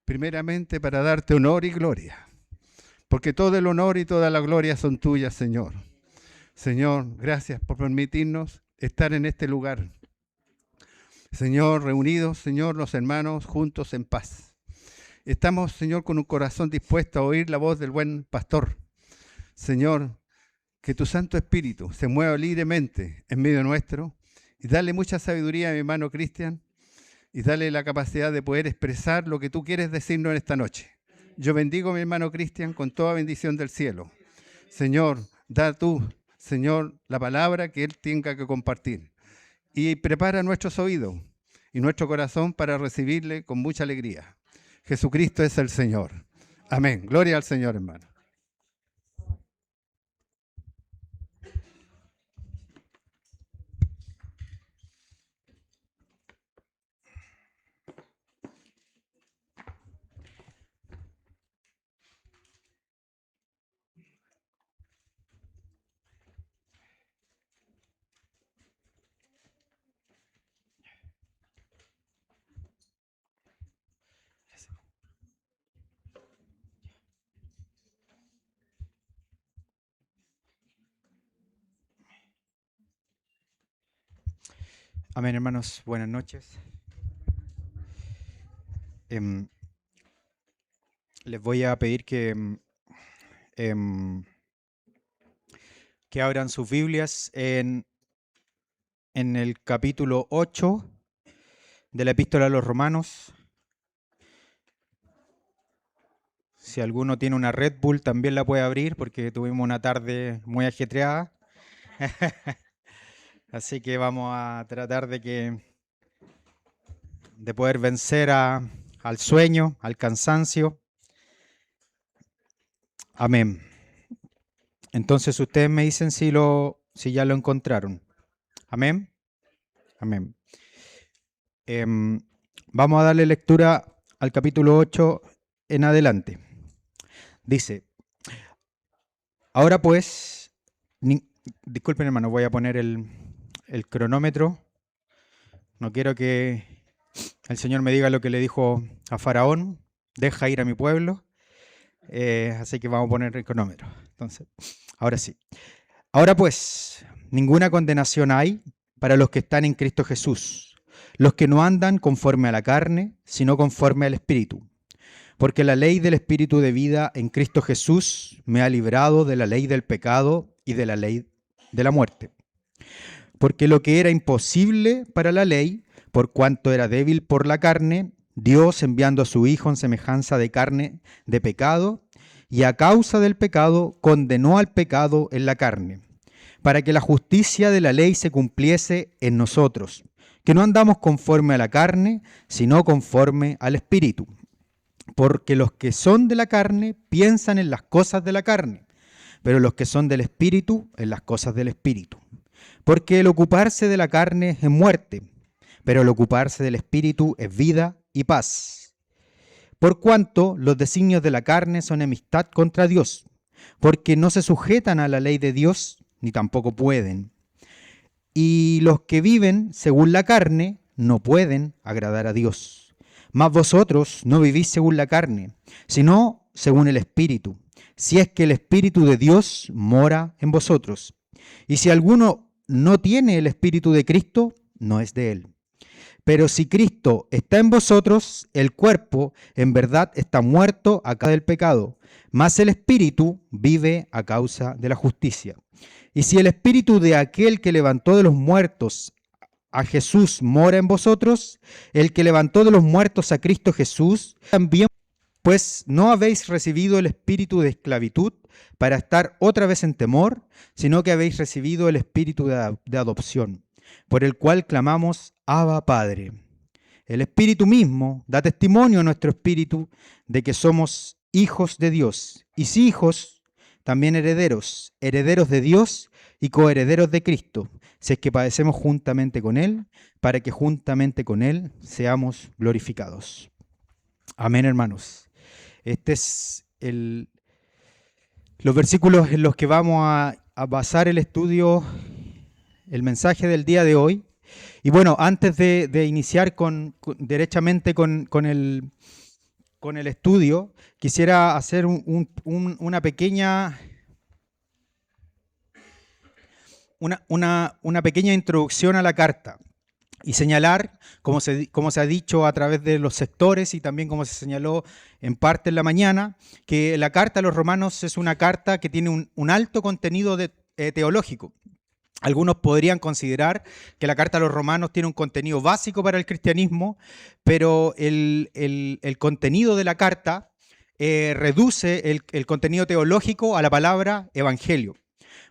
primeramente para darte honor y gloria, porque todo el honor y toda la gloria son tuyas, Señor. Señor, gracias por permitirnos estar en este lugar. Señor, reunidos, Señor, los hermanos, juntos en paz. Estamos, Señor, con un corazón dispuesto a oír la voz del buen pastor. Señor, que tu Santo Espíritu se mueva libremente en medio nuestro y dale mucha sabiduría a mi hermano Cristian y dale la capacidad de poder expresar lo que tú quieres decirnos en esta noche. Yo bendigo a mi hermano Cristian con toda bendición del cielo. Señor, da tú, Señor, la palabra que él tenga que compartir. Y prepara nuestros oídos y nuestro corazón para recibirle con mucha alegría. Jesucristo es el Señor. Amén. Gloria al Señor, hermano. Amén, hermanos. Buenas noches. Les voy a pedir que abran sus Biblias en el capítulo 8 de la Epístola a los Romanos. Si alguno tiene una Red Bull, también la puede abrir porque tuvimos una tarde muy ajetreada. Así que vamos a tratar de poder vencer al sueño, al cansancio. Amén. Entonces ustedes me dicen si ya lo encontraron. Amén. Amén. Vamos a darle lectura al capítulo 8 en adelante. Dice, ahora pues, disculpen hermano, voy a poner el cronómetro. No quiero que el Señor me diga lo que le dijo a Faraón, deja ir a mi pueblo. Así que vamos a poner el cronómetro. Entonces, ahora sí. Ahora pues, ninguna condenación hay para los que están en Cristo Jesús, los que no andan conforme a la carne, sino conforme al Espíritu. Porque la ley del Espíritu de vida en Cristo Jesús me ha librado de la ley del pecado y de la ley de la muerte. Porque lo que era imposible para la ley, por cuanto era débil por la carne, Dios enviando a su Hijo en semejanza de carne de pecado, y a causa del pecado condenó al pecado en la carne, para que la justicia de la ley se cumpliese en nosotros, que no andamos conforme a la carne, sino conforme al Espíritu. Porque los que son de la carne piensan en las cosas de la carne, pero los que son del Espíritu en las cosas del Espíritu. Porque el ocuparse de la carne es muerte, pero el ocuparse del Espíritu es vida y paz. Por cuanto los designios de la carne son enemistad contra Dios, porque no se sujetan a la ley de Dios, ni tampoco pueden. Y los que viven según la carne no pueden agradar a Dios. Mas vosotros no vivís según la carne, sino según el Espíritu, si es que el Espíritu de Dios mora en vosotros. Y si alguno no tiene el Espíritu de Cristo, no es de él. Pero si Cristo está en vosotros, el cuerpo en verdad está muerto a causa del pecado, mas el Espíritu vive a causa de la justicia. Y si el Espíritu de aquel que levantó de los muertos a Jesús mora en vosotros, el que levantó de los muertos a Cristo Jesús, también, pues no habéis recibido el espíritu de esclavitud para estar otra vez en temor, sino que habéis recibido el espíritu de adopción, por el cual clamamos, Abba, Padre. El Espíritu mismo da testimonio a nuestro espíritu de que somos hijos de Dios, y si hijos, también herederos, herederos de Dios y coherederos de Cristo, si es que padecemos juntamente con Él, para que juntamente con Él seamos glorificados. Amén, hermanos. Este es los versículos en los que vamos a basar el estudio, el mensaje del día de hoy. Y bueno, antes de iniciar derechamente con con el estudio, quisiera hacer una pequeña introducción a la carta y señalar, como se ha dicho a través de los sectores y también como se señaló en parte en la mañana, que la carta a los romanos es una carta que tiene un alto contenido teológico. Algunos podrían considerar que la carta a los romanos tiene un contenido básico para el cristianismo, pero el contenido de la carta reduce el contenido teológico a la palabra evangelio.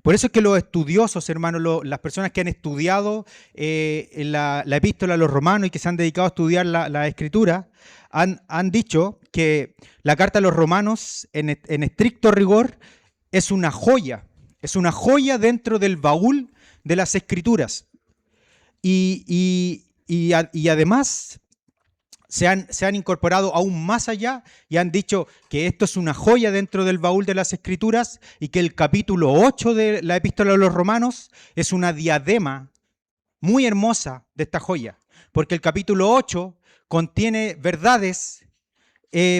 Por eso es que los estudiosos, hermanos, las personas que han estudiado la epístola a los romanos y que se han dedicado a estudiar la escritura, han dicho que la carta a los romanos, en estricto rigor, es una joya dentro del baúl de las escrituras. Y además se han incorporado aún más allá y han dicho que esto es una joya dentro del baúl de las escrituras y que el capítulo 8 de la epístola a los romanos es una diadema muy hermosa de esta joya, porque el capítulo 8 contiene verdades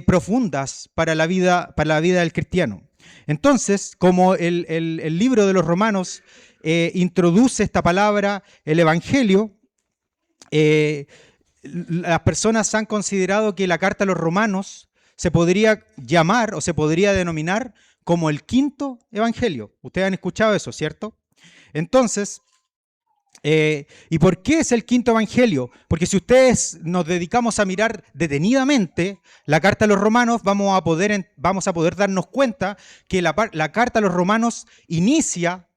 profundas para la vida del cristiano. Entonces, como el libro de los Romanos introduce esta palabra, el Evangelio, las personas han considerado que la carta a los Romanos se podría llamar o se podría denominar como el quinto Evangelio. Ustedes han escuchado eso, ¿cierto? Entonces, ¿y por qué es el quinto evangelio? Porque si ustedes nos dedicamos a mirar detenidamente la carta a los romanos, vamos a poder darnos cuenta que la carta a los romanos inicia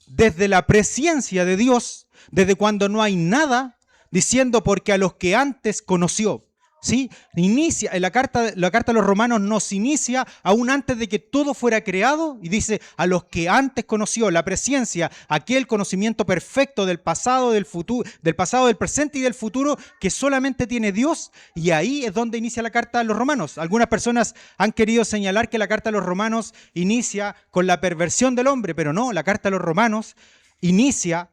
desde la presciencia de Dios, desde cuando no hay nada, diciendo porque a los que antes conoció. ¿Sí? La carta a los romanos nos inicia aún antes de que todo fuera creado y dice a los que antes conoció, la presciencia, aquel conocimiento perfecto del pasado, del futuro, del pasado, del presente y del futuro que solamente tiene Dios, y ahí es donde inicia la carta a los romanos. Algunas personas han querido señalar que la carta a los romanos inicia con la perversión del hombre, pero no, la carta a los romanos inicia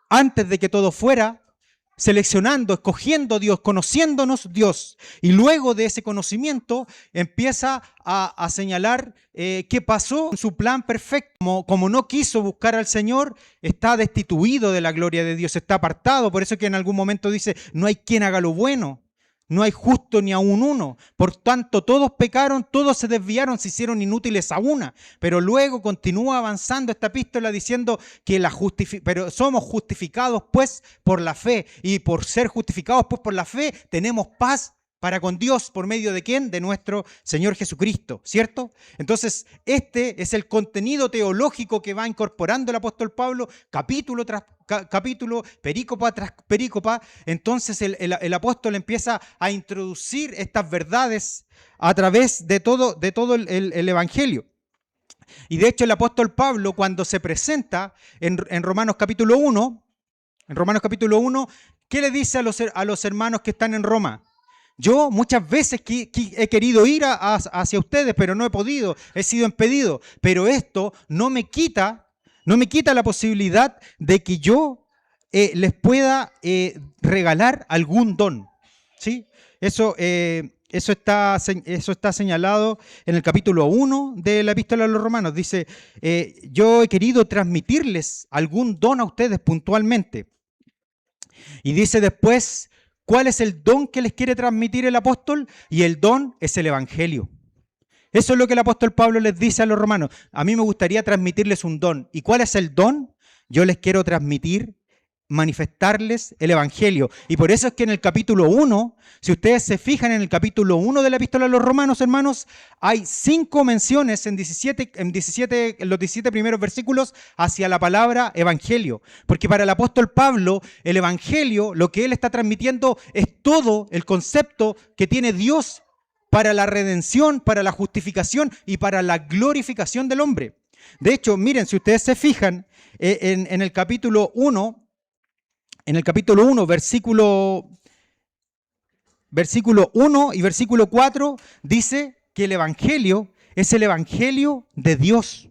antes de que todo fuera, seleccionando, escogiendo Dios, conociéndonos Dios. Y luego de ese conocimiento empieza a señalar qué pasó en su plan perfecto. Como no quiso buscar al Señor, está destituido de la gloria de Dios, está apartado. Por eso que en algún momento dice, no hay quien haga lo bueno. No hay justo ni aun uno. Por tanto, todos pecaron, todos se desviaron, se hicieron inútiles a una. Pero luego continúa avanzando esta epístola diciendo que pero somos justificados pues por la fe. Y por ser justificados pues por la fe, tenemos paz para con Dios. ¿Por medio de quién? De nuestro Señor Jesucristo, ¿cierto? Entonces, este es el contenido teológico que va incorporando el apóstol Pablo, capítulo tras capítulo, perícopa tras perícopa. Entonces el apóstol empieza a introducir estas verdades a través de todo el Evangelio. Y de hecho el apóstol Pablo, cuando se presenta en Romanos capítulo 1, ¿qué le dice a los hermanos que están en Roma? Yo muchas veces he querido ir hacia ustedes, pero no he podido, he sido impedido. Pero esto no me quita la posibilidad de que yo les pueda regalar algún don. ¿Sí? Eso está señalado en el capítulo 1 de la epístola a los romanos. Dice, yo he querido transmitirles algún don a ustedes puntualmente. Y dice después, ¿cuál es el don que les quiere transmitir el apóstol? Y el don es el evangelio. Eso es lo que el apóstol Pablo les dice a los romanos. A mí me gustaría transmitirles un don. ¿Y cuál es el don? Yo les quiero transmitir, manifestarles el evangelio. Y por eso es que en el capítulo 1, si ustedes se fijan en el capítulo 1 de la epístola a los romanos, hermanos, hay 5 menciones en los 17 primeros versículos hacia la palabra evangelio. Porque para el apóstol Pablo, el evangelio, lo que él está transmitiendo es todo el concepto que tiene Dios para la redención, para la justificación y para la glorificación del hombre. De hecho, miren, si ustedes se fijan en el capítulo 1, versículo 1 y versículo 4, dice que el evangelio es el evangelio de Dios.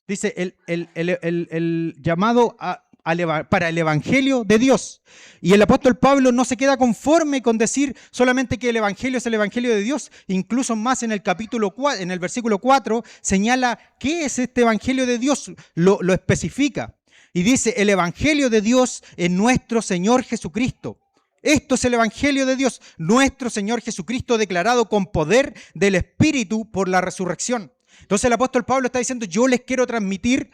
Dice el llamado para el Evangelio de Dios. Y el apóstol Pablo no se queda conforme con decir solamente que el Evangelio es el Evangelio de Dios. Incluso más en el capítulo 4, en el versículo 4, señala qué es este Evangelio de Dios, lo especifica. Y dice, el Evangelio de Dios es nuestro Señor Jesucristo. Esto es el Evangelio de Dios, nuestro Señor Jesucristo declarado con poder del Espíritu por la resurrección. Entonces el apóstol Pablo está diciendo, yo les quiero transmitir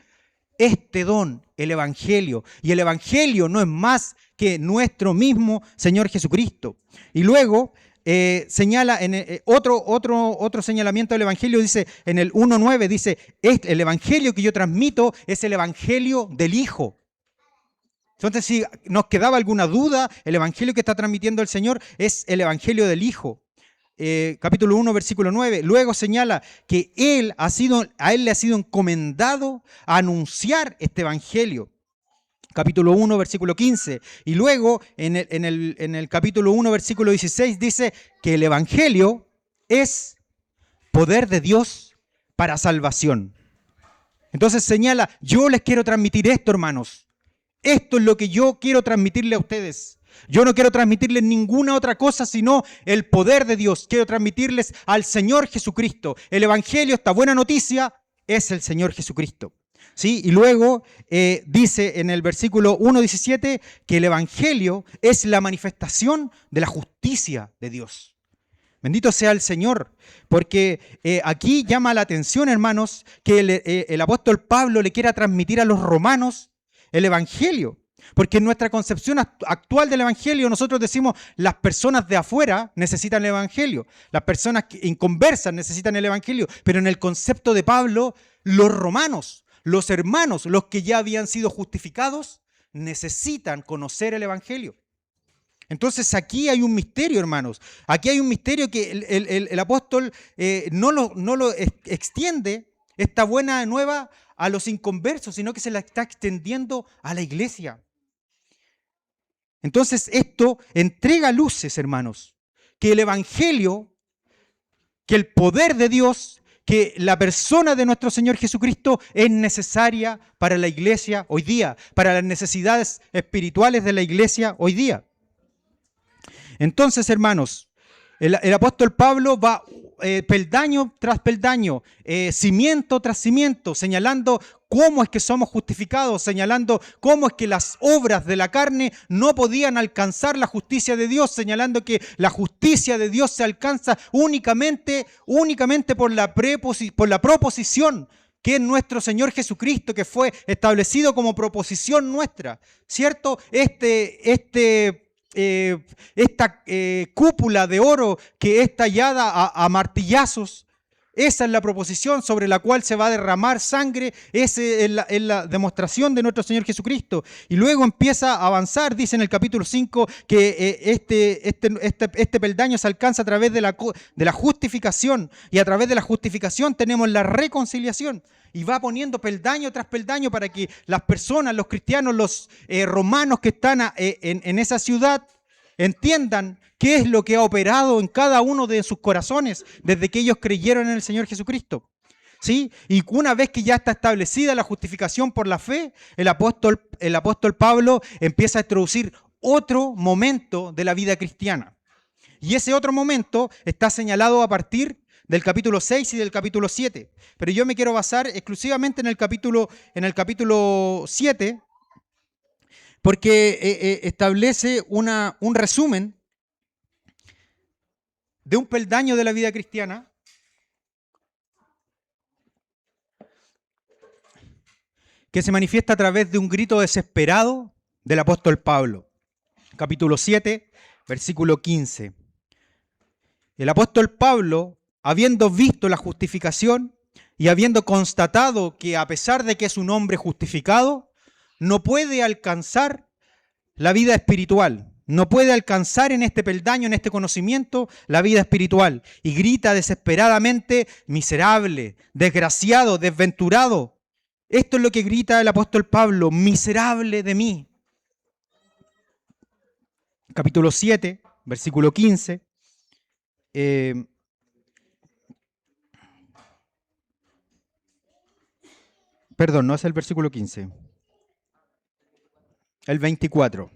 este don, el Evangelio. Y el Evangelio no es más que nuestro mismo Señor Jesucristo. Y luego señala en otro señalamiento del Evangelio, dice en el 1.9, dice, el Evangelio que yo transmito es el Evangelio del Hijo. Entonces, si nos quedaba alguna duda, el Evangelio que está transmitiendo el Señor es el Evangelio del Hijo. Capítulo 1, versículo 9. Luego señala que a él le ha sido encomendado a anunciar este Evangelio. Capítulo 1, versículo 15. Y luego en el capítulo 1, versículo 16 dice que el Evangelio es poder de Dios para salvación. Entonces señala, yo les quiero transmitir esto, hermanos. Esto es lo que yo quiero transmitirle a ustedes. Yo no quiero transmitirles ninguna otra cosa sino el poder de Dios. Quiero transmitirles al Señor Jesucristo. El Evangelio, esta buena noticia, es el Señor Jesucristo. ¿Sí? Y luego dice en el versículo 1.17 que el Evangelio es la manifestación de la justicia de Dios. Bendito sea el Señor, porque aquí llama la atención, hermanos, que el apóstol Pablo le quiera transmitir a los romanos el Evangelio. Porque en nuestra concepción actual del Evangelio nosotros decimos las personas de afuera necesitan el Evangelio, las personas inconversas necesitan el Evangelio, pero en el concepto de Pablo, los romanos, los hermanos, los que ya habían sido justificados, necesitan conocer el Evangelio. Entonces aquí hay un misterio, hermanos. Aquí hay un misterio que el apóstol no lo extiende, esta buena nueva, a los inconversos, sino que se la está extendiendo a la iglesia. Entonces esto entrega luces, hermanos, que el Evangelio, que el poder de Dios, que la persona de nuestro Señor Jesucristo es necesaria para la iglesia hoy día, para las necesidades espirituales de la iglesia hoy día. Entonces, hermanos, el apóstol Pablo va peldaño tras peldaño, cimiento tras cimiento, señalando cómo es que somos justificados, señalando cómo es que las obras de la carne no podían alcanzar la justicia de Dios, señalando que la justicia de Dios se alcanza únicamente por la proposición que es nuestro Señor Jesucristo, que fue establecido como proposición nuestra, ¿cierto? Esta cúpula de oro que es tallada a martillazos, esa es la proposición sobre la cual se va a derramar sangre, esa es la demostración de nuestro Señor Jesucristo. Y luego empieza a avanzar, dice en el capítulo 5, que este peldaño se alcanza a través de la justificación, y a través de la justificación tenemos la reconciliación. Y va poniendo peldaño tras peldaño para que las personas, los cristianos, los romanos que están en esa ciudad entiendan qué es lo que ha operado en cada uno de sus corazones desde que ellos creyeron en el Señor Jesucristo. ¿Sí? Y una vez que ya está establecida la justificación por la fe, el apóstol Pablo empieza a introducir otro momento de la vida cristiana. Y ese otro momento está señalado a partir del capítulo 6 y del capítulo 7. Pero yo me quiero basar exclusivamente en el capítulo 7, porque establece un resumen de un peldaño de la vida cristiana que se manifiesta a través de un grito desesperado del apóstol Pablo. Capítulo 7, versículo 15. El apóstol Pablo, habiendo visto la justificación y habiendo constatado que a pesar de que es un hombre justificado, no puede alcanzar la vida espiritual, no puede alcanzar en este peldaño, en este conocimiento, la vida espiritual. Y grita desesperadamente, miserable, desgraciado, desventurado. Esto es lo que grita el apóstol Pablo, miserable de mí. Capítulo 7, versículo 15. Perdón, no es el versículo 15. el 24.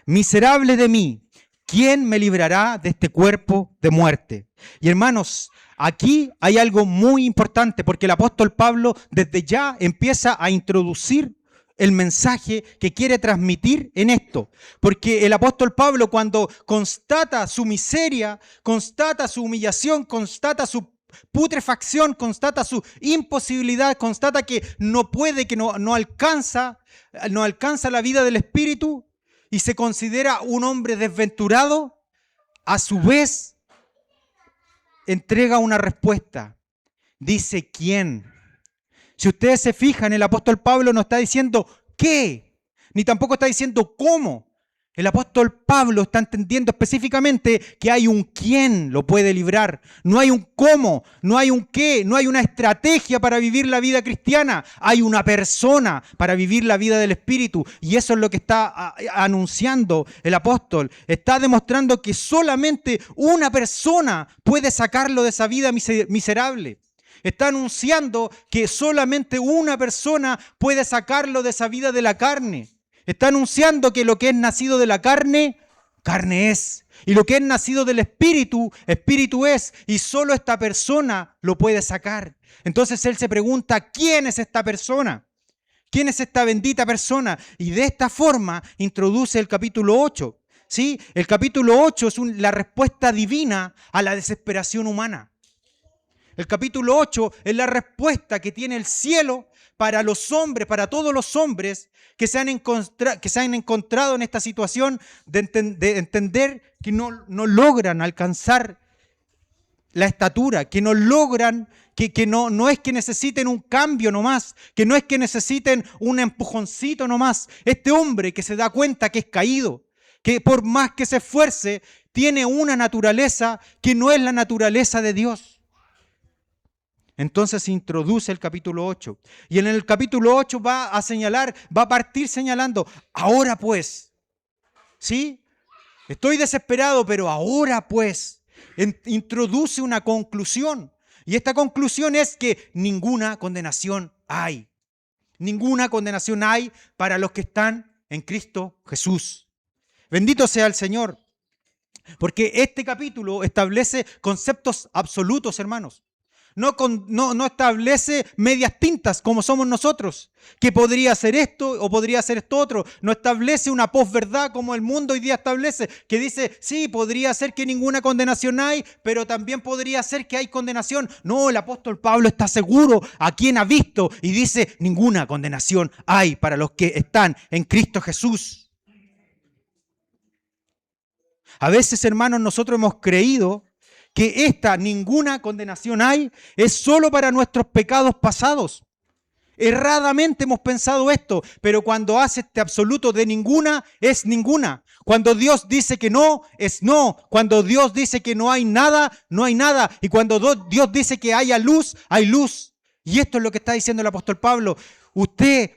Miserable de mí, ¿quién me librará de este cuerpo de muerte? Y hermanos, aquí hay algo muy importante porque el apóstol Pablo desde ya empieza a introducir el mensaje que quiere transmitir en esto. Porque el apóstol Pablo, cuando constata su miseria, constata su humillación, constata su putrefacción, constata su imposibilidad, constata que no puede, que no alcanza la vida del Espíritu y se considera un hombre desventurado, a su vez entrega una respuesta. Dice, ¿quién? Si ustedes se fijan, el apóstol Pablo no está diciendo qué, ni tampoco está diciendo cómo. El apóstol Pablo está entendiendo específicamente que hay un quién lo puede librar. No hay un cómo, no hay un qué, no hay una estrategia para vivir la vida cristiana. Hay una persona para vivir la vida del Espíritu. Y eso es lo que está anunciando el apóstol. Está demostrando que solamente una persona puede sacarlo de esa vida miserable. Está anunciando que solamente una persona puede sacarlo de esa vida de la carne. Está anunciando que lo que es nacido de la carne, carne es. Y lo que es nacido del Espíritu, Espíritu es. Y solo esta persona lo puede sacar. Entonces él se pregunta, ¿quién es esta persona? ¿Quién es esta bendita persona? Y de esta forma introduce el capítulo 8. ¿Sí? El capítulo 8 es la respuesta divina a la desesperación humana. El capítulo 8 es la respuesta que tiene el cielo para los hombres, para todos los hombres que se han encontrado en esta situación de entender que no logran alcanzar la estatura, que no logran, que no es que necesiten un cambio nomás, que no es que necesiten un empujoncito nomás. Este hombre que se da cuenta que es caído, que por más que se esfuerce, tiene una naturaleza que no es la naturaleza de Dios. Entonces se introduce el capítulo 8. Y en el capítulo 8 va a partir señalando, ahora pues, ¿sí? Estoy desesperado, pero ahora pues, introduce una conclusión. Y esta conclusión es que ninguna condenación hay. Ninguna condenación hay para los que están en Cristo Jesús. Bendito sea el Señor. Porque este capítulo establece conceptos absolutos, hermanos. No establece medias tintas como somos nosotros, que podría ser esto o podría ser esto otro. No establece una posverdad como el mundo hoy día establece, que dice, sí, podría ser que ninguna condenación hay, pero también podría ser que hay condenación. No, el apóstol Pablo está seguro a quien ha visto y dice, ninguna condenación hay para los que están en Cristo Jesús. A veces, hermanos, nosotros hemos creído que ninguna condenación hay, es solo para nuestros pecados pasados. Erradamente hemos pensado esto, pero cuando hace este absoluto de ninguna, es ninguna. Cuando Dios dice que no, es no. Cuando Dios dice que no hay nada, no hay nada. Y cuando Dios dice que haya luz, hay luz. Y esto es lo que está diciendo el apóstol Pablo. Usted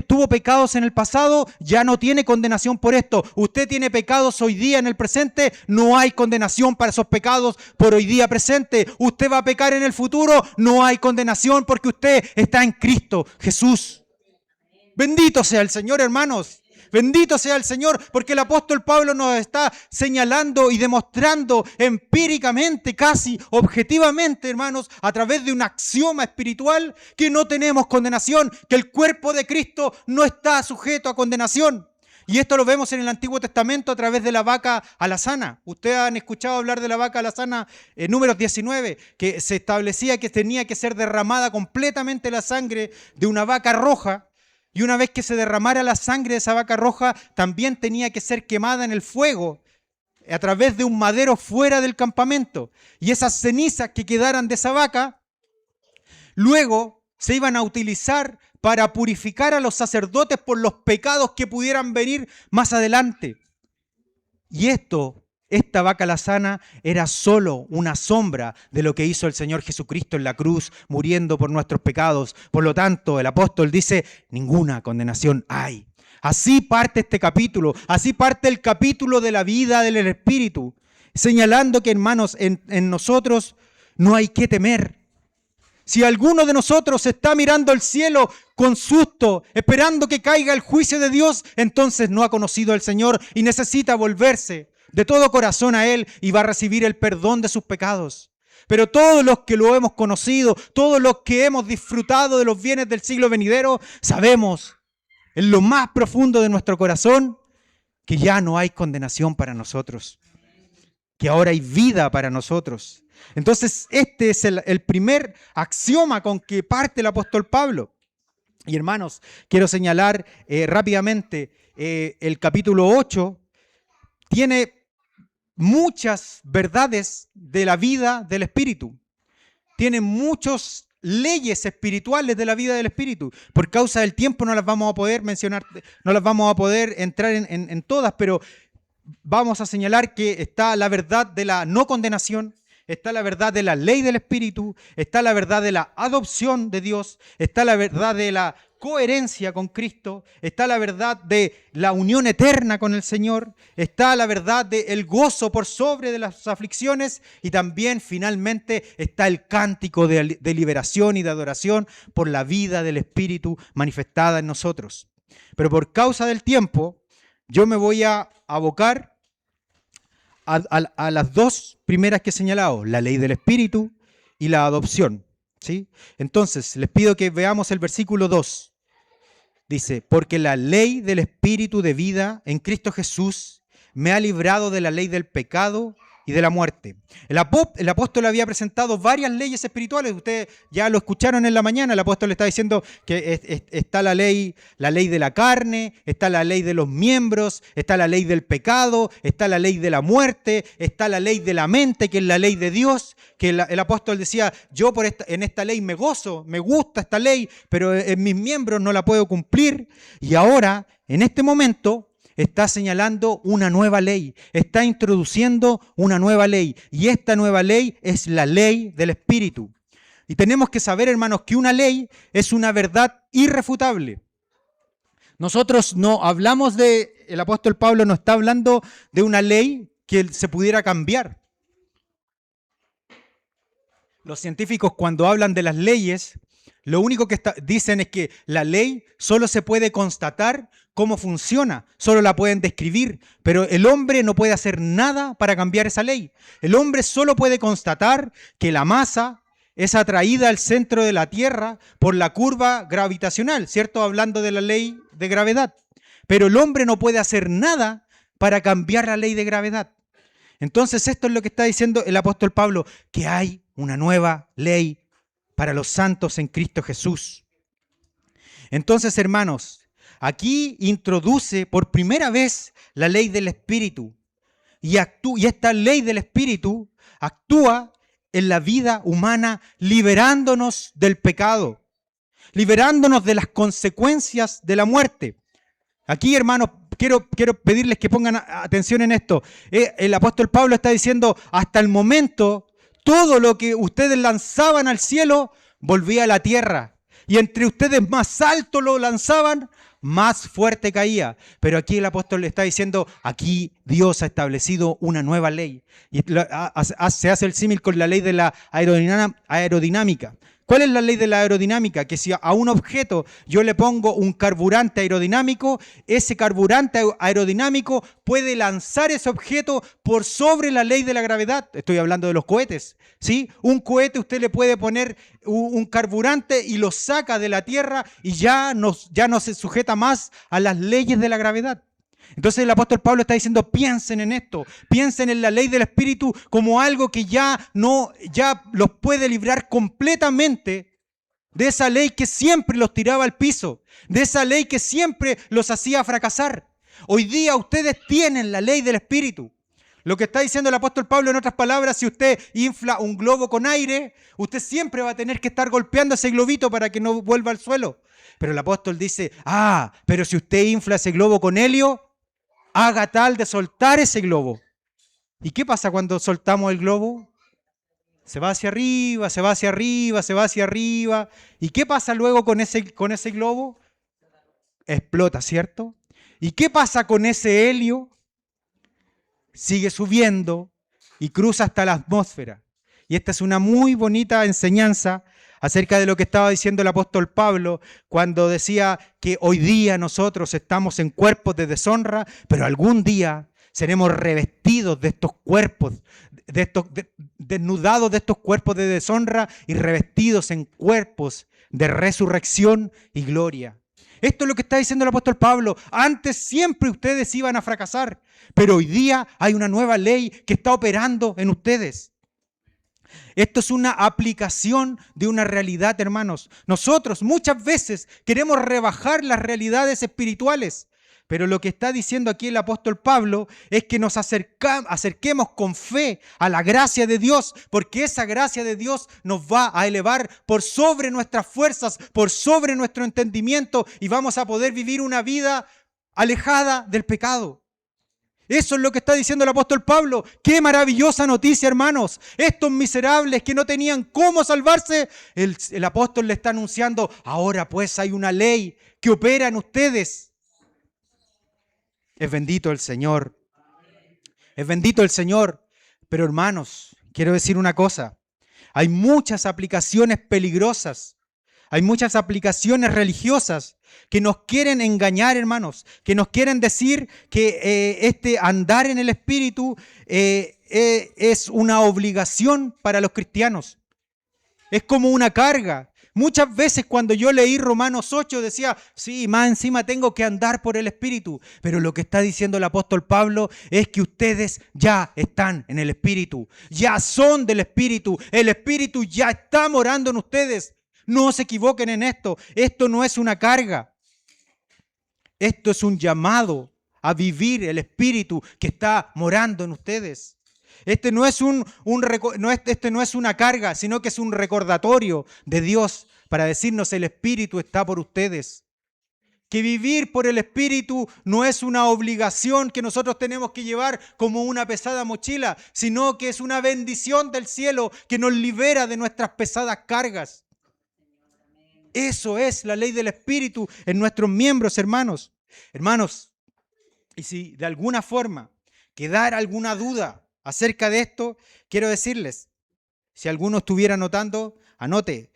tuvo pecados en el pasado, ya no tiene condenación por esto. Usted tiene pecados hoy día en el presente, no hay condenación para esos pecados por hoy día presente. Usted va a pecar en el futuro, no hay condenación porque usted está en Cristo Jesús. Bendito sea el Señor, hermanos. Bendito sea el Señor, porque el apóstol Pablo nos está señalando y demostrando empíricamente, casi objetivamente, hermanos, a través de un axioma espiritual, que no tenemos condenación, que el cuerpo de Cristo no está sujeto a condenación. Y esto lo vemos en el Antiguo Testamento a través de la vaca alazana. Ustedes han escuchado hablar de la vaca alazana en Números 19, que se establecía que tenía que ser derramada completamente la sangre de una vaca roja. Y una vez que se derramara la sangre de esa vaca roja, también tenía que ser quemada en el fuego a través de un madero fuera del campamento. Y esas cenizas que quedaran de esa vaca, luego se iban a utilizar para purificar a los sacerdotes por los pecados que pudieran venir más adelante. Y esta vaca alazana era solo una sombra de lo que hizo el Señor Jesucristo en la cruz, muriendo por nuestros pecados. Por lo tanto, el apóstol dice, ninguna condenación hay. Así parte este capítulo, así parte el capítulo de la vida del Espíritu, señalando que, hermanos, en nosotros no hay que temer. Si alguno de nosotros está mirando al cielo con susto, esperando que caiga el juicio de Dios, entonces no ha conocido al Señor y necesita volverse de todo corazón a Él y va a recibir el perdón de sus pecados. Pero todos los que lo hemos conocido, todos los que hemos disfrutado de los bienes del siglo venidero, sabemos en lo más profundo de nuestro corazón que ya no hay condenación para nosotros, que ahora hay vida para nosotros. Entonces, este es el primer axioma con que parte el apóstol Pablo. Y hermanos, quiero señalar rápidamente, el capítulo 8 tiene muchas verdades de la vida del Espíritu. Tiene muchas leyes espirituales de la vida del Espíritu. Por causa del tiempo no las vamos a poder mencionar, no las vamos a poder entrar en todas, pero vamos a señalar que está la verdad de la no condenación, está la verdad de la ley del Espíritu, está la verdad de la adopción de Dios, está la verdad de la coherencia con Cristo, está la verdad de la unión eterna con el Señor, está la verdad del gozo por sobre de las aflicciones y también finalmente está el cántico de liberación y de adoración por la vida del Espíritu manifestada en nosotros. Pero por causa del tiempo, yo me voy a abocar a las dos primeras que he señalado, la ley del Espíritu y la adopción, ¿sí? Entonces, les pido que veamos el versículo 2. Dice, porque la ley del Espíritu de vida en Cristo Jesús me ha librado de la ley del pecado y de la muerte. El apóstol había presentado varias leyes espirituales. Ustedes ya lo escucharon en la mañana. El apóstol le está diciendo que está la ley de la carne, está la ley de los miembros, está la ley del pecado, está la ley de la muerte, está la ley de la mente, que es la ley de Dios, que el apóstol decía, yo en esta ley me gozo, me gusta esta ley, pero en mis miembros no la puedo cumplir. Y ahora, en este momento, está señalando una nueva ley, está introduciendo una nueva ley, y esta nueva ley es la ley del Espíritu. Y tenemos que saber, hermanos, que una ley es una verdad irrefutable. Nosotros no hablamos el apóstol Pablo no está hablando de una ley que se pudiera cambiar. Los científicos, cuando hablan de las leyes, lo único que dicen es que la ley solo se puede constatar cómo funciona, solo la pueden describir, pero el hombre no puede hacer nada para cambiar esa ley. El hombre solo puede constatar que la masa es atraída al centro de la Tierra por la curva gravitacional, ¿cierto? Hablando de la ley de gravedad. Pero el hombre no puede hacer nada para cambiar la ley de gravedad. Entonces esto es lo que está diciendo el apóstol Pablo, que hay una nueva ley para los santos en Cristo Jesús. Entonces, hermanos, aquí introduce por primera vez la ley del Espíritu. Y esta ley del Espíritu actúa en la vida humana liberándonos del pecado, liberándonos de las consecuencias de la muerte. Aquí, hermanos, quiero pedirles que pongan atención en esto. El apóstol Pablo está diciendo, hasta el momento, todo lo que ustedes lanzaban al cielo volvía a la tierra. Y entre ustedes más alto lo lanzaban, más fuerte caía. Pero aquí el apóstol le está diciendo, aquí Dios ha establecido una nueva ley. Y se hace el símil con la ley de la aerodinámica. ¿Cuál es la ley de la aerodinámica? Que si a un objeto yo le pongo un carburante aerodinámico, ese carburante aerodinámico puede lanzar ese objeto por sobre la ley de la gravedad. Estoy hablando de los cohetes, ¿sí? Un cohete usted le puede poner un carburante y lo saca de la tierra y ya no se sujeta más a las leyes de la gravedad. Entonces el apóstol Pablo está diciendo, piensen en esto, piensen en la ley del Espíritu como algo que ya los puede librar completamente de esa ley que siempre los tiraba al piso, de esa ley que siempre los hacía fracasar. Hoy día ustedes tienen la ley del Espíritu. Lo que está diciendo el apóstol Pablo, en otras palabras, si usted infla un globo con aire, usted siempre va a tener que estar golpeando ese globito para que no vuelva al suelo. Pero el apóstol dice, pero si usted infla ese globo con helio, haga tal de soltar ese globo. ¿Y qué pasa cuando soltamos el globo? Se va hacia arriba, se va hacia arriba, se va hacia arriba. ¿Y qué pasa luego con ese globo? Explota, ¿cierto? ¿Y qué pasa con ese helio? Sigue subiendo y cruza hasta la atmósfera. Y esta es una muy bonita enseñanza acerca de lo que estaba diciendo el apóstol Pablo cuando decía que hoy día nosotros estamos en cuerpos de deshonra, pero algún día seremos revestidos de estos cuerpos, desnudados de estos cuerpos de deshonra y revestidos en cuerpos de resurrección y gloria. Esto es lo que está diciendo el apóstol Pablo. Antes siempre ustedes iban a fracasar, pero hoy día hay una nueva ley que está operando en ustedes. Esto es una aplicación de una realidad, hermanos. Nosotros muchas veces queremos rebajar las realidades espirituales, pero lo que está diciendo aquí el apóstol Pablo es que nos acerquemos con fe a la gracia de Dios, porque esa gracia de Dios nos va a elevar por sobre nuestras fuerzas, por sobre nuestro entendimiento, y vamos a poder vivir una vida alejada del pecado. Eso es lo que está diciendo el apóstol Pablo. ¡Qué maravillosa noticia, hermanos! Estos miserables que no tenían cómo salvarse, el apóstol le está anunciando, ahora pues hay una ley que opera en ustedes. Es bendito el Señor. Es bendito el Señor. Pero hermanos, quiero decir una cosa. Hay muchas aplicaciones peligrosas. Hay muchas aplicaciones religiosas que nos quieren engañar, hermanos. Que nos quieren decir que este andar en el Espíritu es una obligación para los cristianos. Es como una carga. Muchas veces cuando yo leí Romanos 8 decía, sí, más encima tengo que andar por el Espíritu. Pero lo que está diciendo el apóstol Pablo es que ustedes ya están en el Espíritu. Ya son del Espíritu. El Espíritu ya está morando en ustedes. No se equivoquen en esto. Esto no es una carga. Esto es un llamado a vivir el Espíritu que está morando en ustedes. Este no es una carga, sino que es un recordatorio de Dios para decirnos el Espíritu está por ustedes. Que vivir por el Espíritu no es una obligación que nosotros tenemos que llevar como una pesada mochila, sino que es una bendición del cielo que nos libera de nuestras pesadas cargas. Eso es la ley del Espíritu en nuestros miembros, hermanos. Hermanos, y si de alguna forma quedara alguna duda acerca de esto, quiero decirles, si alguno estuviera anotando, anote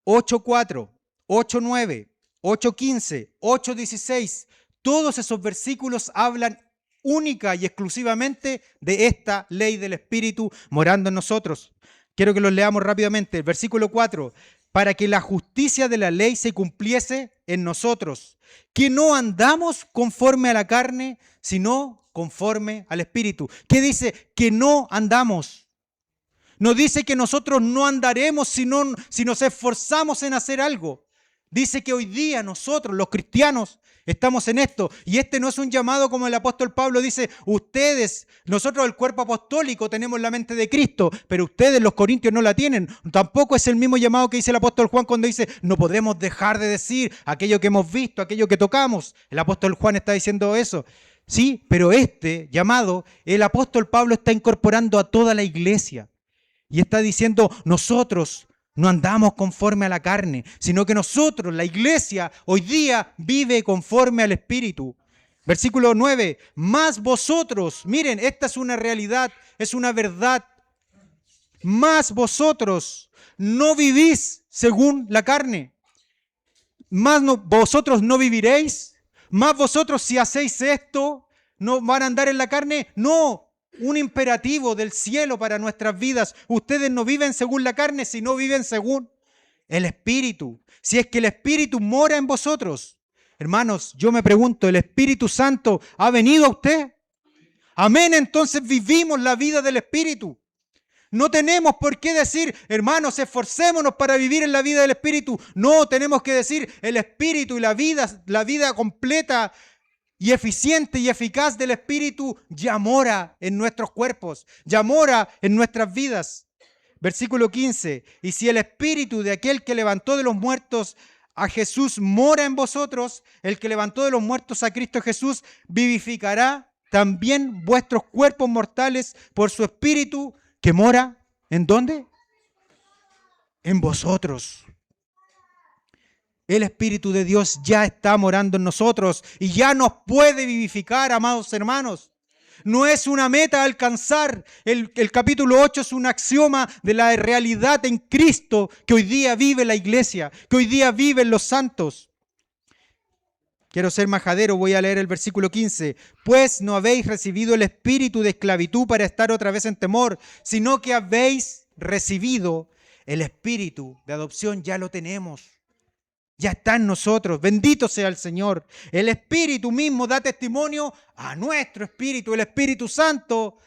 8.4, 8.9, 8.15, 8.16. Todos esos versículos hablan única y exclusivamente de esta ley del Espíritu morando en nosotros. Quiero que los leamos rápidamente. El versículo 4. Para que la justicia de la ley se cumpliese en nosotros, que no andamos conforme a la carne, sino conforme al Espíritu. ¿Qué dice? Que no andamos. No dice que nosotros no andaremos si nos esforzamos en hacer algo. Dice que hoy día nosotros, los cristianos, estamos en esto. Y este no es un llamado como el apóstol Pablo dice, nosotros el cuerpo apostólico tenemos la mente de Cristo, pero ustedes los corintios no la tienen. Tampoco es el mismo llamado que dice el apóstol Juan cuando dice, no podemos dejar de decir aquello que hemos visto, aquello que tocamos. El apóstol Juan está diciendo eso. Sí, pero este llamado, el apóstol Pablo está incorporando a toda la iglesia. Y está diciendo, nosotros no andamos conforme a la carne, sino que nosotros, la iglesia, hoy día vive conforme al Espíritu. Versículo 9, más vosotros, miren, esta es una realidad, es una verdad. Más vosotros no vivís según la carne. Vosotros no viviréis. Más vosotros si hacéis esto, ¿no van a andar en la carne? No. Un imperativo del cielo para nuestras vidas. Ustedes no viven según la carne, sino viven según el Espíritu. Si es que el Espíritu mora en vosotros. Hermanos, yo me pregunto, ¿el Espíritu Santo ha venido a usted? Amén, entonces vivimos la vida del Espíritu. No tenemos por qué decir, hermanos, esforcémonos para vivir en la vida del Espíritu. No, tenemos que decir, el Espíritu y la vida completa y eficiente y eficaz del Espíritu ya mora en nuestros cuerpos, ya mora en nuestras vidas. Versículo 15, y si el Espíritu de aquel que levantó de los muertos a Jesús mora en vosotros, el que levantó de los muertos a Cristo Jesús vivificará también vuestros cuerpos mortales por su Espíritu que mora, ¿en dónde? En vosotros. El Espíritu de Dios ya está morando en nosotros y ya nos puede vivificar, amados hermanos. no es una meta a alcanzar. El capítulo 8 es un axioma de la realidad en Cristo que hoy día vive la iglesia, que hoy día viven los santos. Quiero ser majadero, voy a leer el versículo 15. Pues no habéis recibido el espíritu de esclavitud para estar otra vez en temor, sino que habéis recibido el espíritu de adopción. Ya lo tenemos, ya está en nosotros. Bendito sea el Señor. El Espíritu mismo da testimonio a nuestro espíritu. El Espíritu Santo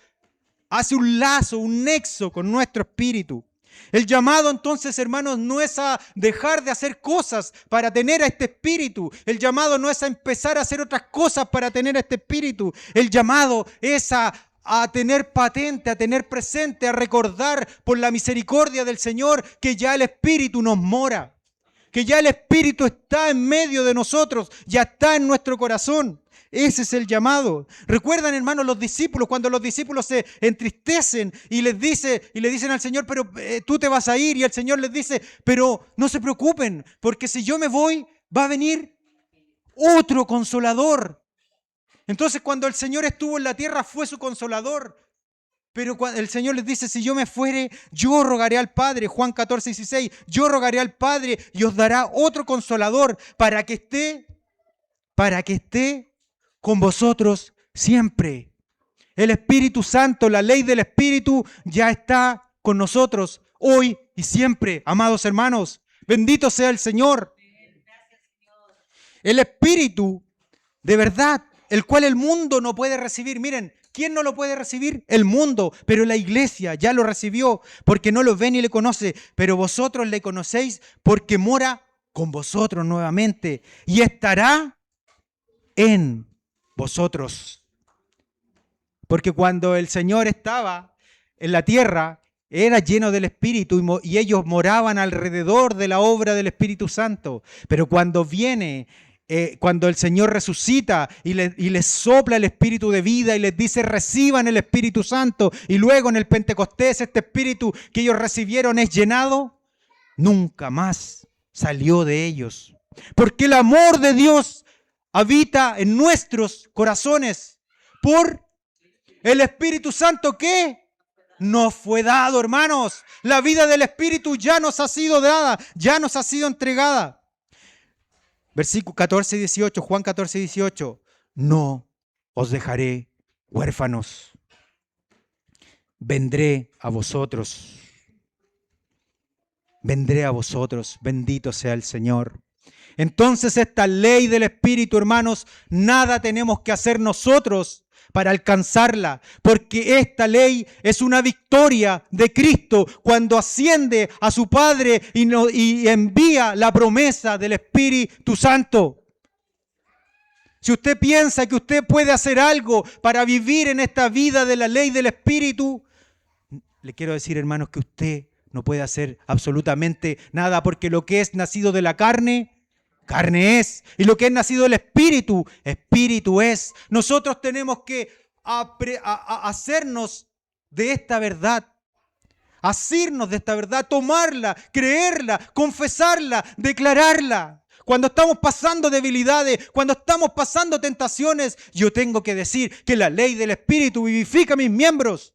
hace un lazo, un nexo con nuestro espíritu. El llamado entonces, hermanos, no es a dejar de hacer cosas para tener a este espíritu. El llamado no es a empezar a hacer otras cosas para tener a este espíritu. El llamado es a tener patente, a tener presente, a recordar por la misericordia del Señor que ya el espíritu nos mora, que ya el espíritu está en medio de nosotros, ya está en nuestro corazón. Ese es el llamado. ¿Recuerdan, hermanos, los discípulos, cuando los discípulos se entristecen y le dicen al Señor, pero tú te vas a ir? Y el Señor les dice, pero no se preocupen, porque si yo me voy, va a venir otro consolador. Entonces, cuando el Señor estuvo en la tierra, fue su consolador. Pero cuando el Señor les dice, si yo me fuere, yo rogaré al Padre. Juan 14:16, yo rogaré al Padre y os dará otro consolador para que esté con vosotros siempre. El Espíritu Santo, la ley del Espíritu ya está con nosotros hoy y siempre, amados hermanos. Bendito sea el Señor. El Espíritu de verdad, el cual el mundo no puede recibir. Miren, ¿quién no lo puede recibir? El mundo, pero la iglesia ya lo recibió porque no lo ve ni le conoce, pero vosotros le conocéis porque mora con vosotros nuevamente y estará en vosotros. Porque cuando el Señor estaba en la tierra, era lleno del Espíritu y ellos moraban alrededor de la obra del Espíritu Santo. Pero cuando cuando el Señor resucita y les sopla el Espíritu de vida y les dice reciban el Espíritu Santo, y luego en el Pentecostés este Espíritu que ellos recibieron es llenado, nunca más salió de ellos. Porque el amor de Dios habita en nuestros corazones por el Espíritu Santo que nos fue dado, hermanos. La vida del Espíritu ya nos ha sido dada, ya nos ha sido entregada. Versículo 14:18, Juan 14:18. No os dejaré huérfanos. Vendré a vosotros. Vendré a vosotros. Bendito sea el Señor. Entonces esta ley del Espíritu, hermanos, nada tenemos que hacer nosotros para alcanzarla, porque esta ley es una victoria de Cristo cuando asciende a su Padre y envía la promesa del Espíritu Santo. Si usted piensa que usted puede hacer algo para vivir en esta vida de la ley del Espíritu, le quiero decir, hermanos, que usted no puede hacer absolutamente nada, porque lo que es nacido de la carne, carne es, y lo que es nacido del Espíritu, Espíritu es. Nosotros tenemos que hacernos de esta verdad, asirnos de esta verdad, tomarla, creerla, confesarla, declararla. Cuando estamos pasando debilidades, cuando estamos pasando tentaciones, yo tengo que decir que la ley del Espíritu vivifica mis miembros.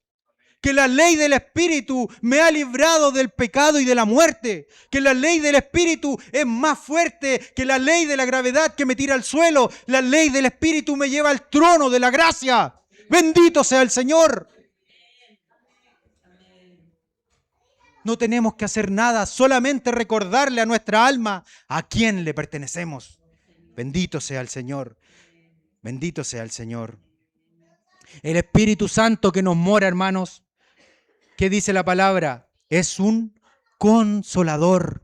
Que la ley del Espíritu me ha librado del pecado y de la muerte. Que la ley del Espíritu es más fuerte que la ley de la gravedad que me tira al suelo. La ley del Espíritu me lleva al trono de la gracia. Bendito sea el Señor. No tenemos que hacer nada, solamente recordarle a nuestra alma a quién le pertenecemos. Bendito sea el Señor. Bendito sea el Señor. El Espíritu Santo que nos mora, hermanos, ¿qué dice la palabra? Es un consolador.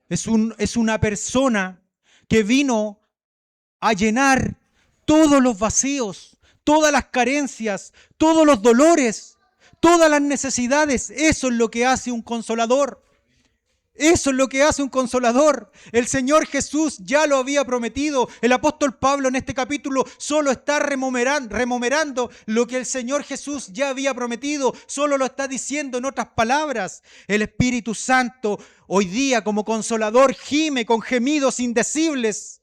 Es una persona que vino a llenar todos los vacíos, todas las carencias, todos los dolores, todas las necesidades. Eso es lo que hace un consolador. Eso es lo que hace un consolador. El Señor Jesús ya lo había prometido. El apóstol Pablo en este capítulo solo está rememorando lo que el Señor Jesús ya había prometido. Solo lo está diciendo en otras palabras. El Espíritu Santo hoy día como consolador gime con gemidos indecibles.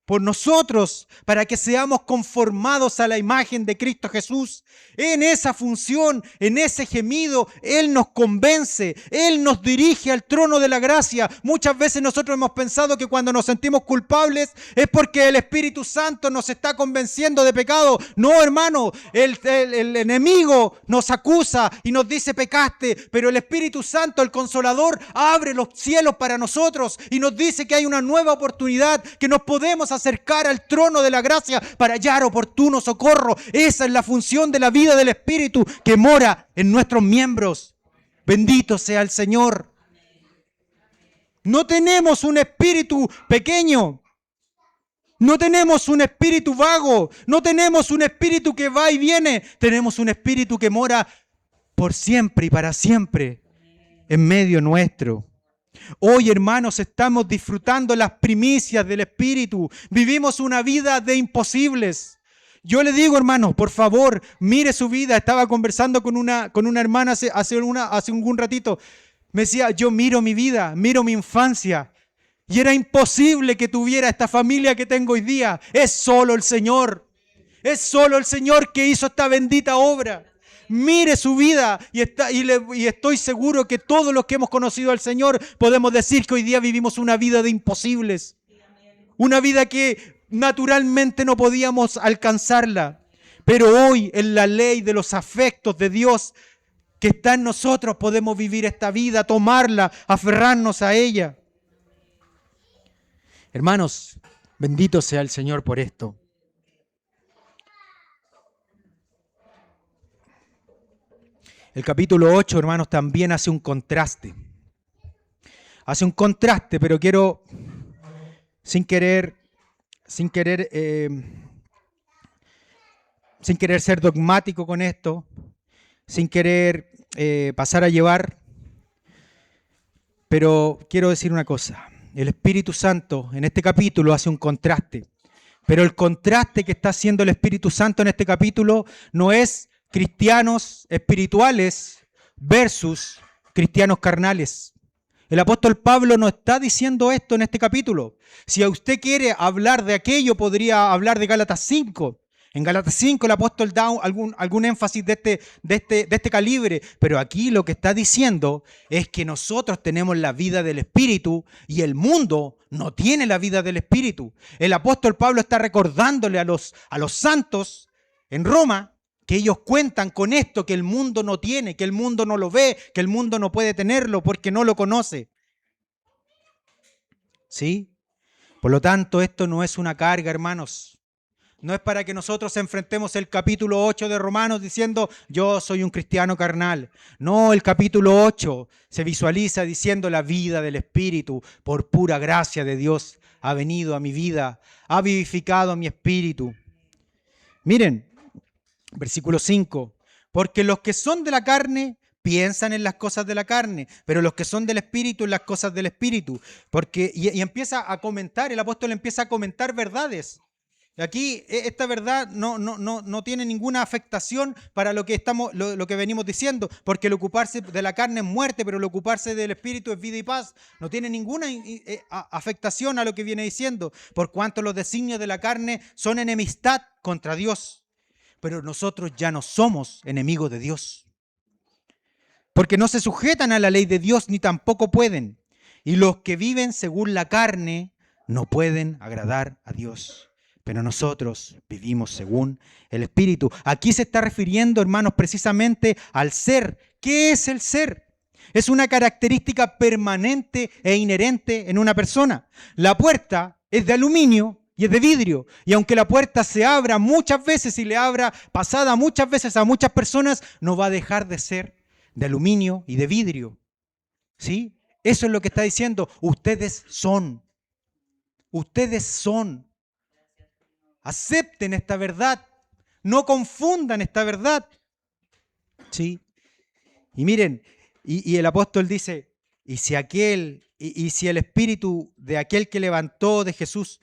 por nosotros, para que seamos conformados a la imagen de Cristo Jesús. En esa función, en ese gemido, Él nos convence, Él nos dirige al trono de la gracia. Muchas veces nosotros hemos pensado que cuando nos sentimos culpables es porque el Espíritu Santo nos está convenciendo de pecado. No, hermano, el enemigo nos acusa y nos dice pecaste, pero el Espíritu Santo, el Consolador, abre los cielos para nosotros y nos dice que hay una nueva oportunidad, que nos podemos acercar al trono de la gracia para hallar oportuno socorro. Esa es la función de la vida del Espíritu que mora en nuestros miembros. Bendito sea el Señor. No tenemos un espíritu pequeño. No tenemos un espíritu vago. No tenemos un espíritu que va y viene. Tenemos un espíritu que mora por siempre y para siempre en medio nuestro. Hoy, hermanos, estamos disfrutando las primicias del Espíritu. Vivimos una vida de imposibles. Yo le digo, hermanos, por favor, mire su vida. Estaba conversando con una hermana hace algún ratito. Me decía, yo miro mi vida, miro mi infancia. Y era imposible que tuviera esta familia que tengo hoy día. Es solo el Señor. Es solo el Señor que hizo esta bendita obra. Mire su vida y estoy seguro que todos los que hemos conocido al Señor podemos decir que hoy día vivimos una vida de imposibles. Una vida que naturalmente no podíamos alcanzarla. Pero hoy en la ley de los afectos de Dios que está en nosotros podemos vivir esta vida, tomarla, aferrarnos a ella. Hermanos, bendito sea el Señor por esto. El capítulo 8, hermanos, también hace un contraste. Hace un contraste, pero quiero, sin querer ser dogmático con esto, sin querer pasar a llevar, pero quiero decir una cosa. El Espíritu Santo en este capítulo hace un contraste, pero el contraste que está haciendo el Espíritu Santo en este capítulo no es cristianos espirituales versus cristianos carnales. El apóstol Pablo no está diciendo esto en este capítulo. Si a usted quiere hablar de aquello, podría hablar de Gálatas 5. En Gálatas 5 el apóstol da algún énfasis de este calibre, pero aquí lo que está diciendo es que nosotros tenemos la vida del Espíritu y el mundo no tiene la vida del Espíritu. El apóstol Pablo está recordándole a los santos en Roma que ellos cuentan con esto que el mundo no tiene, que el mundo no lo ve, que el mundo no puede tenerlo porque no lo conoce. ¿Sí? Por lo tanto, esto no es una carga, hermanos. No es para que nosotros enfrentemos el capítulo 8 de Romanos diciendo, yo soy un cristiano carnal. No, el capítulo 8 se visualiza diciendo la vida del Espíritu, por pura gracia de Dios, ha venido a mi vida, ha vivificado mi espíritu. Miren, versículo 5, porque los que son de la carne piensan en las cosas de la carne, pero los que son del Espíritu en las cosas del Espíritu. Y empieza a comentar, el apóstol empieza a comentar verdades. Aquí esta verdad no tiene ninguna afectación para lo que venimos diciendo, porque el ocuparse de la carne es muerte, pero el ocuparse del Espíritu es vida y paz. No tiene ninguna afectación a lo que viene diciendo, por cuanto los designios de la carne son enemistad contra Dios. Pero nosotros ya no somos enemigos de Dios, porque no se sujetan a la ley de Dios ni tampoco pueden. Y los que viven según la carne no pueden agradar a Dios. Pero nosotros vivimos según el Espíritu. Aquí se está refiriendo, hermanos, precisamente al ser. ¿Qué es el ser? Es una característica permanente e inherente en una persona. La puerta es de aluminio y es de vidrio. Y aunque la puerta se abra muchas veces y le abra pasada muchas veces a muchas personas, no va a dejar de ser de aluminio y de vidrio. ¿Sí? Eso es lo que está diciendo. Ustedes son. Ustedes son. Acepten esta verdad. No confundan esta verdad. ¿Sí? Y miren, y el apóstol dice, y si el espíritu de aquel que levantó de Jesús,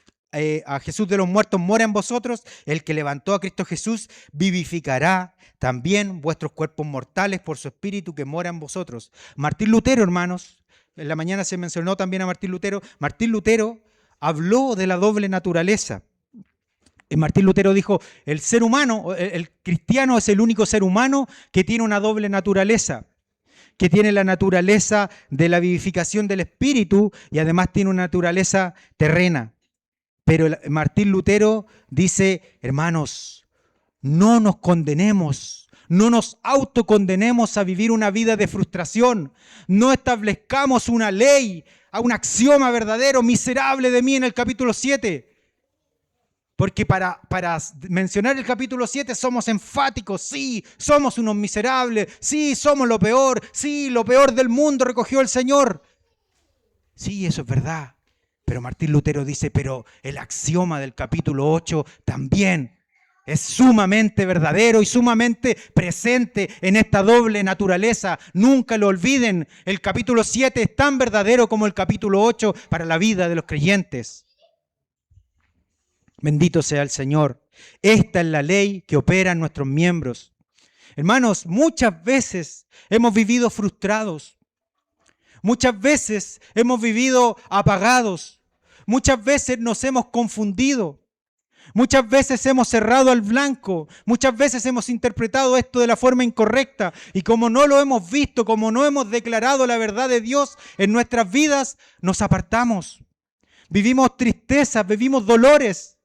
a Jesús de los muertos mora en vosotros, el que levantó a Cristo Jesús vivificará también vuestros cuerpos mortales por su espíritu que mora en vosotros. Martín Lutero, hermanos, en la mañana se mencionó también a Martín Lutero. Martín Lutero habló de la doble naturaleza. Y Martín Lutero dijo, el ser humano, el cristiano es el único ser humano que tiene una doble naturaleza, que tiene la naturaleza de la vivificación del espíritu y además tiene una naturaleza terrena. Pero Martín Lutero dice, hermanos, no nos condenemos, no nos autocondenemos a vivir una vida de frustración, no establezcamos una ley, un axioma verdadero, miserable de mí en el capítulo 7. Porque para mencionar el capítulo 7 somos enfáticos, sí, somos unos miserables, sí, somos lo peor, sí, lo peor del mundo recogió el Señor. Sí, eso es verdad. Pero Martín Lutero dice, pero el axioma del capítulo 8 también es sumamente verdadero y sumamente presente en esta doble naturaleza. Nunca lo olviden, el capítulo 7 es tan verdadero como el capítulo 8 para la vida de los creyentes. Bendito sea el Señor. Esta es la ley que opera en nuestros miembros. Hermanos, muchas veces hemos vivido frustrados. Muchas veces hemos vivido apagados. Muchas veces nos hemos confundido. Muchas veces hemos cerrado al blanco. Muchas veces hemos interpretado esto de la forma incorrecta. Y como no lo hemos visto, como no hemos declarado la verdad de Dios en nuestras vidas, nos apartamos. Vivimos tristezas, vivimos dolores.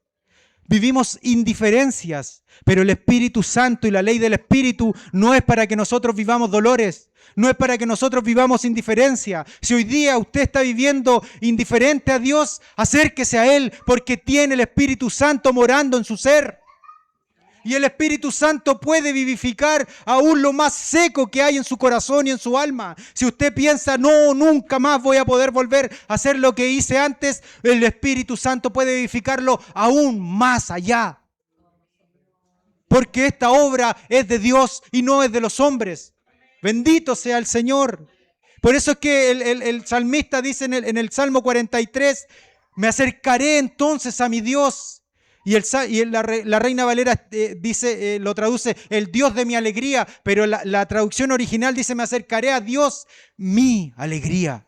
Vivimos indiferencias, pero el Espíritu Santo y la ley del Espíritu no es para que nosotros vivamos dolores, no es para que nosotros vivamos indiferencia. Si hoy día usted está viviendo indiferente a Dios, acérquese a Él porque tiene el Espíritu Santo morando en su ser. Y el Espíritu Santo puede vivificar aún lo más seco que hay en su corazón y en su alma. Si usted piensa, no, nunca más voy a poder volver a hacer lo que hice antes, el Espíritu Santo puede vivificarlo aún más allá. Porque esta obra es de Dios y no es de los hombres. Bendito sea el Señor. Por eso es que el salmista dice en el Salmo 43, me acercaré entonces a mi Dios. Y la Reina Valera dice, lo traduce, el Dios de mi alegría, pero la traducción original dice, me acercaré a Dios, mi alegría.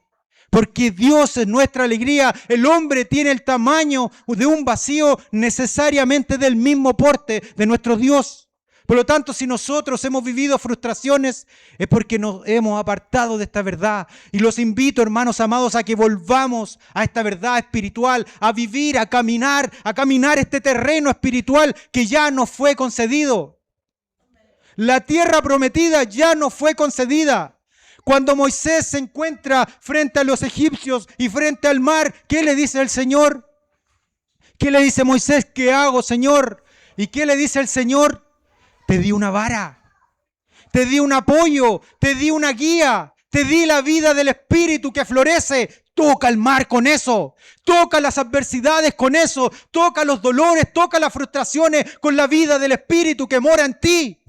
Porque Dios es nuestra alegría. El hombre tiene el tamaño de un vacío necesariamente del mismo porte de nuestro Dios. Por lo tanto, si nosotros hemos vivido frustraciones, es porque nos hemos apartado de esta verdad. Y los invito, hermanos amados, a que volvamos a esta verdad espiritual, a vivir, a caminar este terreno espiritual que ya nos fue concedido. La tierra prometida ya nos fue concedida. Cuando Moisés se encuentra frente a los egipcios y frente al mar, ¿qué le dice el Señor? ¿Qué le dice Moisés? ¿Qué hago, Señor? ¿Y qué le dice el Señor? Te di una vara, te di un apoyo, te di una guía, te di la vida del Espíritu que florece. Toca el mar con eso, toca las adversidades con eso, toca los dolores, toca las frustraciones con la vida del Espíritu que mora en ti.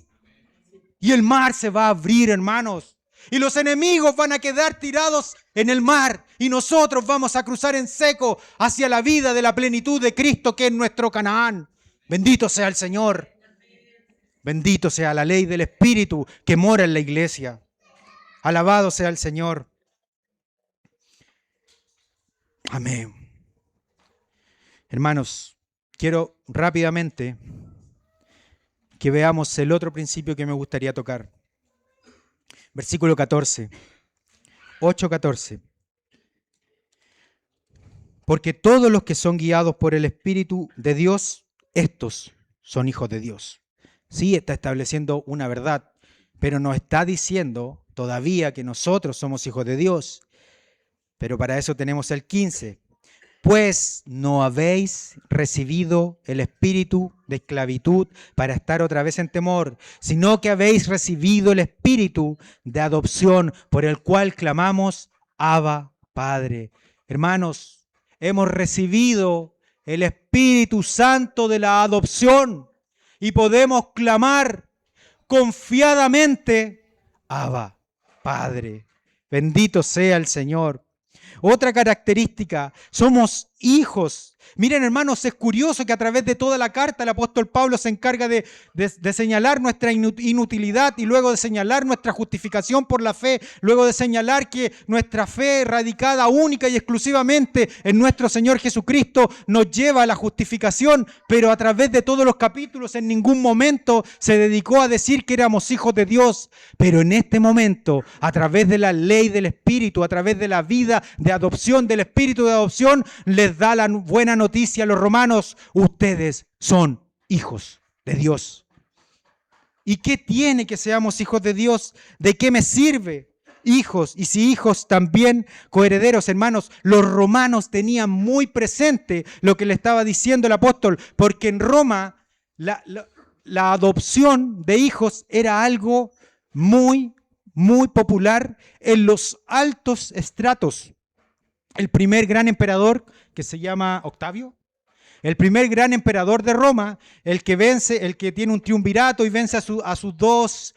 Y el mar se va a abrir, hermanos. Y los enemigos van a quedar tirados en el mar. Y nosotros vamos a cruzar en seco hacia la vida de la plenitud de Cristo que es nuestro Canaán. Bendito sea el Señor. Bendito sea la ley del Espíritu que mora en la iglesia. Alabado sea el Señor. Amén. Hermanos, quiero rápidamente que veamos el otro principio que me gustaría tocar. Versículo 14. 8:14. Porque todos los que son guiados por el Espíritu de Dios, estos son hijos de Dios. Sí, está estableciendo una verdad, pero no está diciendo todavía que nosotros somos hijos de Dios. Pero para eso tenemos el 15. Pues no habéis recibido el espíritu de esclavitud para estar otra vez en temor, sino que habéis recibido el espíritu de adopción por el cual clamamos, Abba, Padre. Hermanos, hemos recibido el Espíritu Santo de la adopción. Y podemos clamar confiadamente, Abba, Padre. Bendito sea el Señor. Otra característica, somos hijos. Miren, hermanos, es curioso que a través de toda la carta el apóstol Pablo se encarga de señalar nuestra inutilidad y luego de señalar nuestra justificación por la fe, luego de señalar que nuestra fe radicada única y exclusivamente en nuestro Señor Jesucristo nos lleva a la justificación, pero a través de todos los capítulos en ningún momento se dedicó a decir que éramos hijos de Dios. Pero en este momento, a través de la ley del Espíritu, a través de la vida de adopción, del Espíritu de adopción, les da la buena noticia a los romanos: ustedes son hijos de Dios. ¿Y qué tiene que seamos hijos de Dios? ¿De qué me sirve? Hijos, y si hijos también coherederos. Hermanos, los romanos tenían muy presente lo que le estaba diciendo el apóstol, porque en Roma la adopción de hijos era algo muy popular en los altos estratos. El primer gran emperador, que se llama Octavio, el primer gran emperador de Roma, el que tiene un triunvirato y vence a sus dos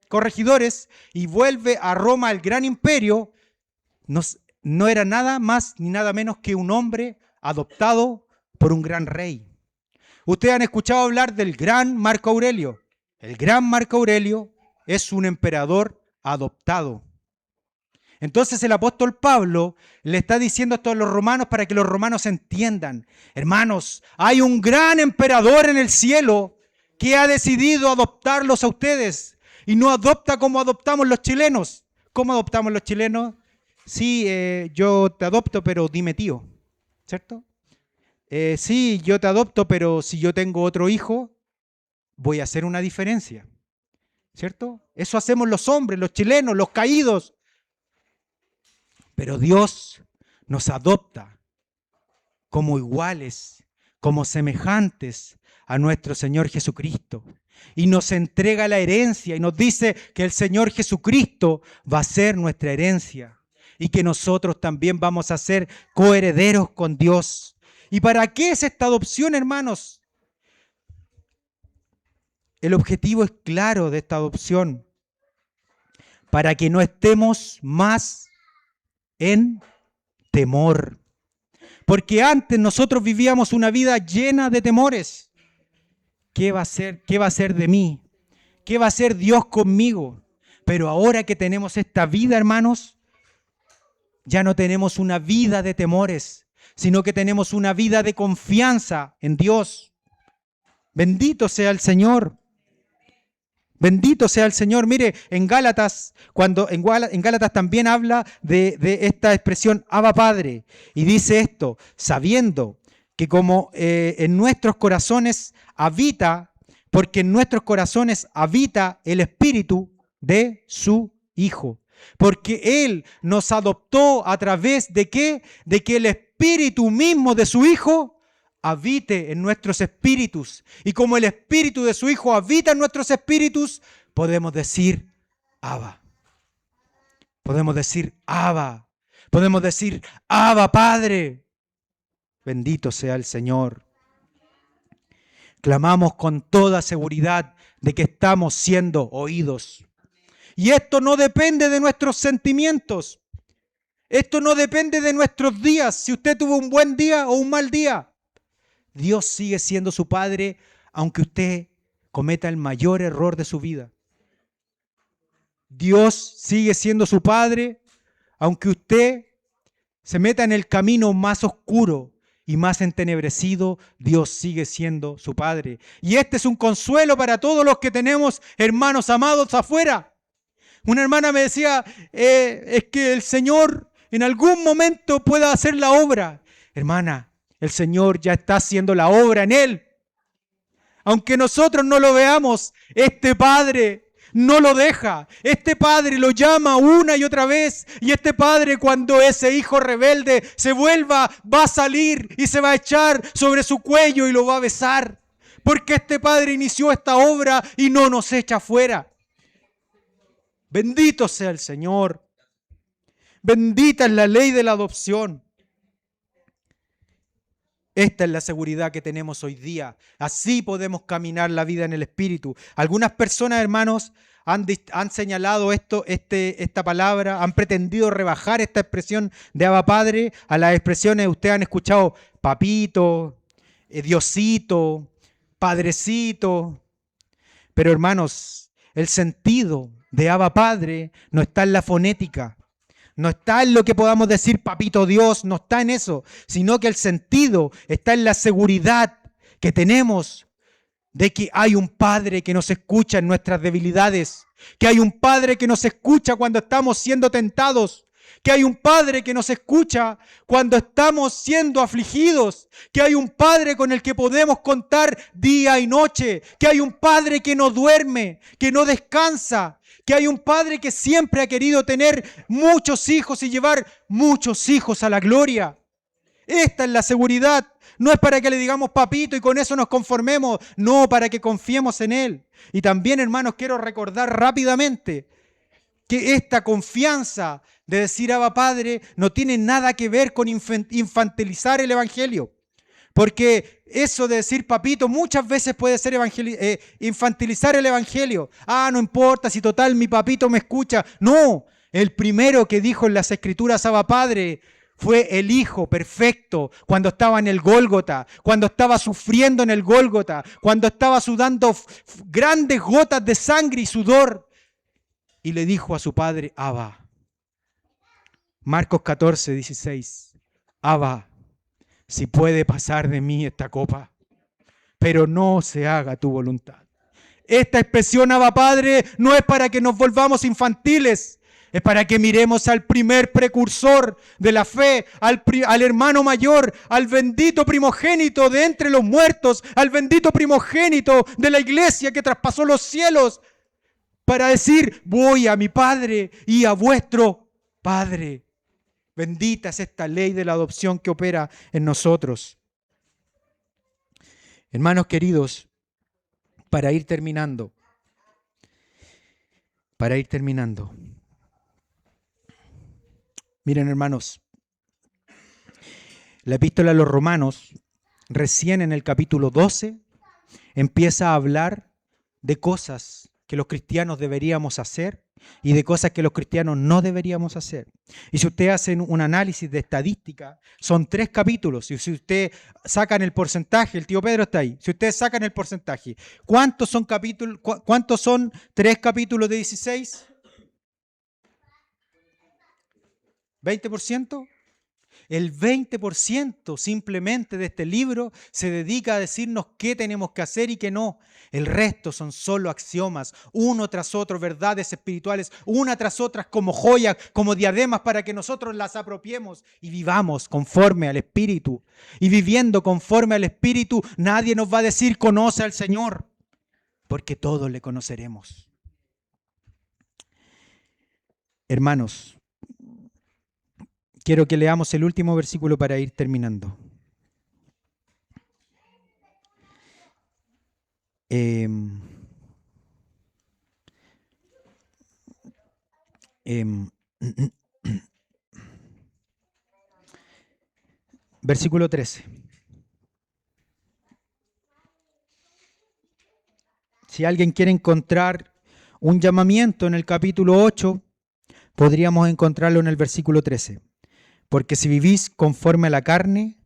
corregidores y vuelve a Roma el gran imperio, no era nada más ni nada menos que un hombre adoptado por un gran rey. Ustedes han escuchado hablar del gran Marco Aurelio. El gran Marco Aurelio es un emperador adoptado. Entonces el apóstol Pablo le está diciendo esto a los romanos para que los romanos entiendan: hermanos, hay un gran emperador en el cielo que ha decidido adoptarlos a ustedes y no adopta como adoptamos los chilenos. ¿Cómo adoptamos los chilenos? Sí, yo te adopto, pero dime tío, ¿cierto? Sí, yo te adopto, pero si yo tengo otro hijo, voy a hacer una diferencia, ¿cierto? Eso hacemos los hombres, los chilenos, los caídos. Pero Dios nos adopta como iguales, como semejantes a nuestro Señor Jesucristo. Y nos entrega la herencia y nos dice que el Señor Jesucristo va a ser nuestra herencia y que nosotros también vamos a ser coherederos con Dios. ¿Y para qué es esta adopción, hermanos? El objetivo es claro de esta adopción: para que no estemos más en temor. Porque antes nosotros vivíamos una vida llena de temores. ¿Qué va a ser? ¿Qué va a ser de mí? ¿Qué va a hacer Dios conmigo? Pero ahora que tenemos esta vida, hermanos, ya no tenemos una vida de temores, sino que tenemos una vida de confianza en Dios. Bendito sea el Señor. Bendito sea el Señor. Mire, en Gálatas, en Gálatas también habla de esta expresión Abba Padre. Y dice esto: sabiendo que como en nuestros corazones habita, porque en nuestros corazones habita el Espíritu de su Hijo. Porque Él nos adoptó a través de ¿qué? De que el Espíritu mismo de su Hijo habite en nuestros espíritus. Y como el Espíritu de su Hijo habita en nuestros espíritus, podemos decir Abba. Podemos decir Abba. Podemos decir Abba Padre. Bendito sea el Señor. Clamamos con toda seguridad de que estamos siendo oídos. Y esto no depende de nuestros sentimientos. Esto no depende de nuestros días. Si usted tuvo un buen día o un mal día, Dios sigue siendo su Padre, aunque usted cometa el mayor error de su vida. Dios sigue siendo su Padre, aunque usted se meta en el camino más oscuro y más entenebrecido. Dios sigue siendo su Padre. Y este es un consuelo para todos los que tenemos hermanos amados afuera. Una hermana me decía, es que el Señor en algún momento pueda hacer la obra. Hermana, el Señor ya está haciendo la obra en él. Aunque nosotros no lo veamos, este Padre no lo deja. Este Padre lo llama una y otra vez. Y este Padre, cuando ese hijo rebelde se vuelva, va a salir y se va a echar sobre su cuello y lo va a besar. Porque este Padre inició esta obra y no nos echa fuera. Bendito sea el Señor. Bendita es la ley de la adopción. Esta es la seguridad que tenemos hoy día. Así podemos caminar la vida en el Espíritu. Algunas personas, hermanos, han señalado esta palabra, han pretendido rebajar esta expresión de Abba Padre a las expresiones, ustedes han escuchado papito, Diosito, Padrecito. Pero hermanos, el sentido de Abba Padre no está en la fonética, no está en lo que podamos decir papito Dios, no está en eso, sino que el sentido está en la seguridad que tenemos de que hay un Padre que nos escucha en nuestras debilidades, que hay un Padre que nos escucha cuando estamos siendo tentados, que hay un Padre que nos escucha cuando estamos siendo afligidos, que hay un Padre con el que podemos contar día y noche, que hay un Padre que no duerme, que no descansa, que hay un Padre que siempre ha querido tener muchos hijos y llevar muchos hijos a la gloria. Esta es la seguridad. No es para que le digamos papito y con eso nos conformemos, no, para que confiemos en Él. Y también, hermanos, quiero recordar rápidamente que esta confianza de decir Abba Padre no tiene nada que ver con infantilizar el Evangelio. Porque eso de decir papito muchas veces puede ser infantilizar el Evangelio. Ah, no importa si total mi papito me escucha. No, el primero que dijo en las Escrituras Abba Padre fue el Hijo perfecto cuando estaba en el Gólgota, cuando estaba sufriendo en el Gólgota, cuando estaba sudando grandes gotas de sangre y sudor. Y le dijo a su padre, Abba. Marcos 14, 16. Abba, si puede pasar de mí esta copa, pero no se haga tu voluntad. Esta expresión, Abba Padre, no es para que nos volvamos infantiles. Es para que miremos al primer precursor de la fe, al hermano mayor, al bendito primogénito de entre los muertos, al bendito primogénito de la iglesia que traspasó los cielos, para decir, voy a mi Padre y a vuestro Padre. Bendita es esta ley de la adopción que opera en nosotros. Hermanos queridos, para ir terminando, miren, hermanos, la epístola a los Romanos, recién en el capítulo 12, empieza a hablar de cosas que los cristianos deberíamos hacer y de cosas que los cristianos no deberíamos hacer. Y si ustedes hacen un análisis de estadística, son 3 capítulos. Y si ustedes sacan el porcentaje, el tío Pedro está ahí, si ustedes sacan el porcentaje, ¿cuántos son 3 capítulos de 16? ¿20%? El 20% simplemente de este libro se dedica a decirnos qué tenemos que hacer y qué no. El resto son solo axiomas, uno tras otro, verdades espirituales, una tras otra como joyas, como diademas para que nosotros las apropiemos y vivamos conforme al Espíritu. Y viviendo conforme al Espíritu, nadie nos va a decir conoce al Señor, porque todos le conoceremos. Hermanos, quiero que leamos el último versículo para ir terminando. Versículo 13. Si alguien quiere encontrar un llamamiento en el capítulo 8, podríamos encontrarlo en el versículo 13. Porque si vivís conforme a la carne,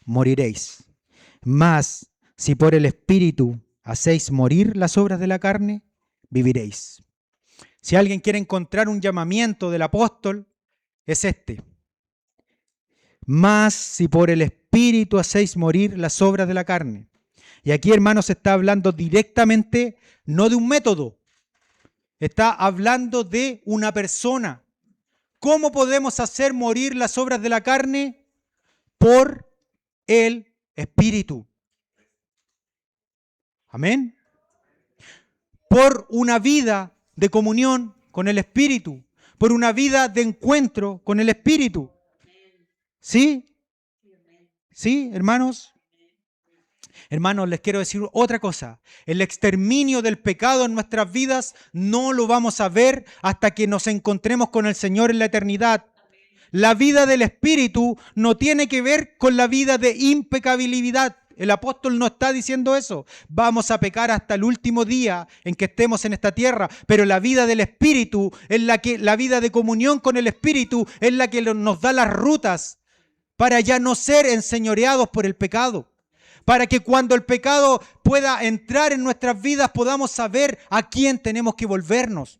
moriréis. Mas si por el Espíritu hacéis morir las obras de la carne, viviréis. Si alguien quiere encontrar un llamamiento del apóstol, es este. Mas si por el Espíritu hacéis morir las obras de la carne. Y aquí, hermanos, está hablando directamente, no de un método, está hablando de una persona. ¿Cómo podemos hacer morir las obras de la carne? Por el Espíritu. Amén. Por una vida de comunión con el Espíritu. Por una vida de encuentro con el Espíritu. ¿Sí? ¿Sí, hermanos? Hermanos, les quiero decir otra cosa. El exterminio del pecado en nuestras vidas no lo vamos a ver hasta que nos encontremos con el Señor en la eternidad. La vida del Espíritu no tiene que ver con la vida de impecabilidad. El apóstol no está diciendo eso. Vamos a pecar hasta el último día en que estemos en esta tierra, pero la vida del Espíritu, la vida de comunión con el Espíritu, es la que nos da las rutas para ya no ser enseñoreados por el pecado. Para que cuando el pecado pueda entrar en nuestras vidas podamos saber a quién tenemos que volvernos.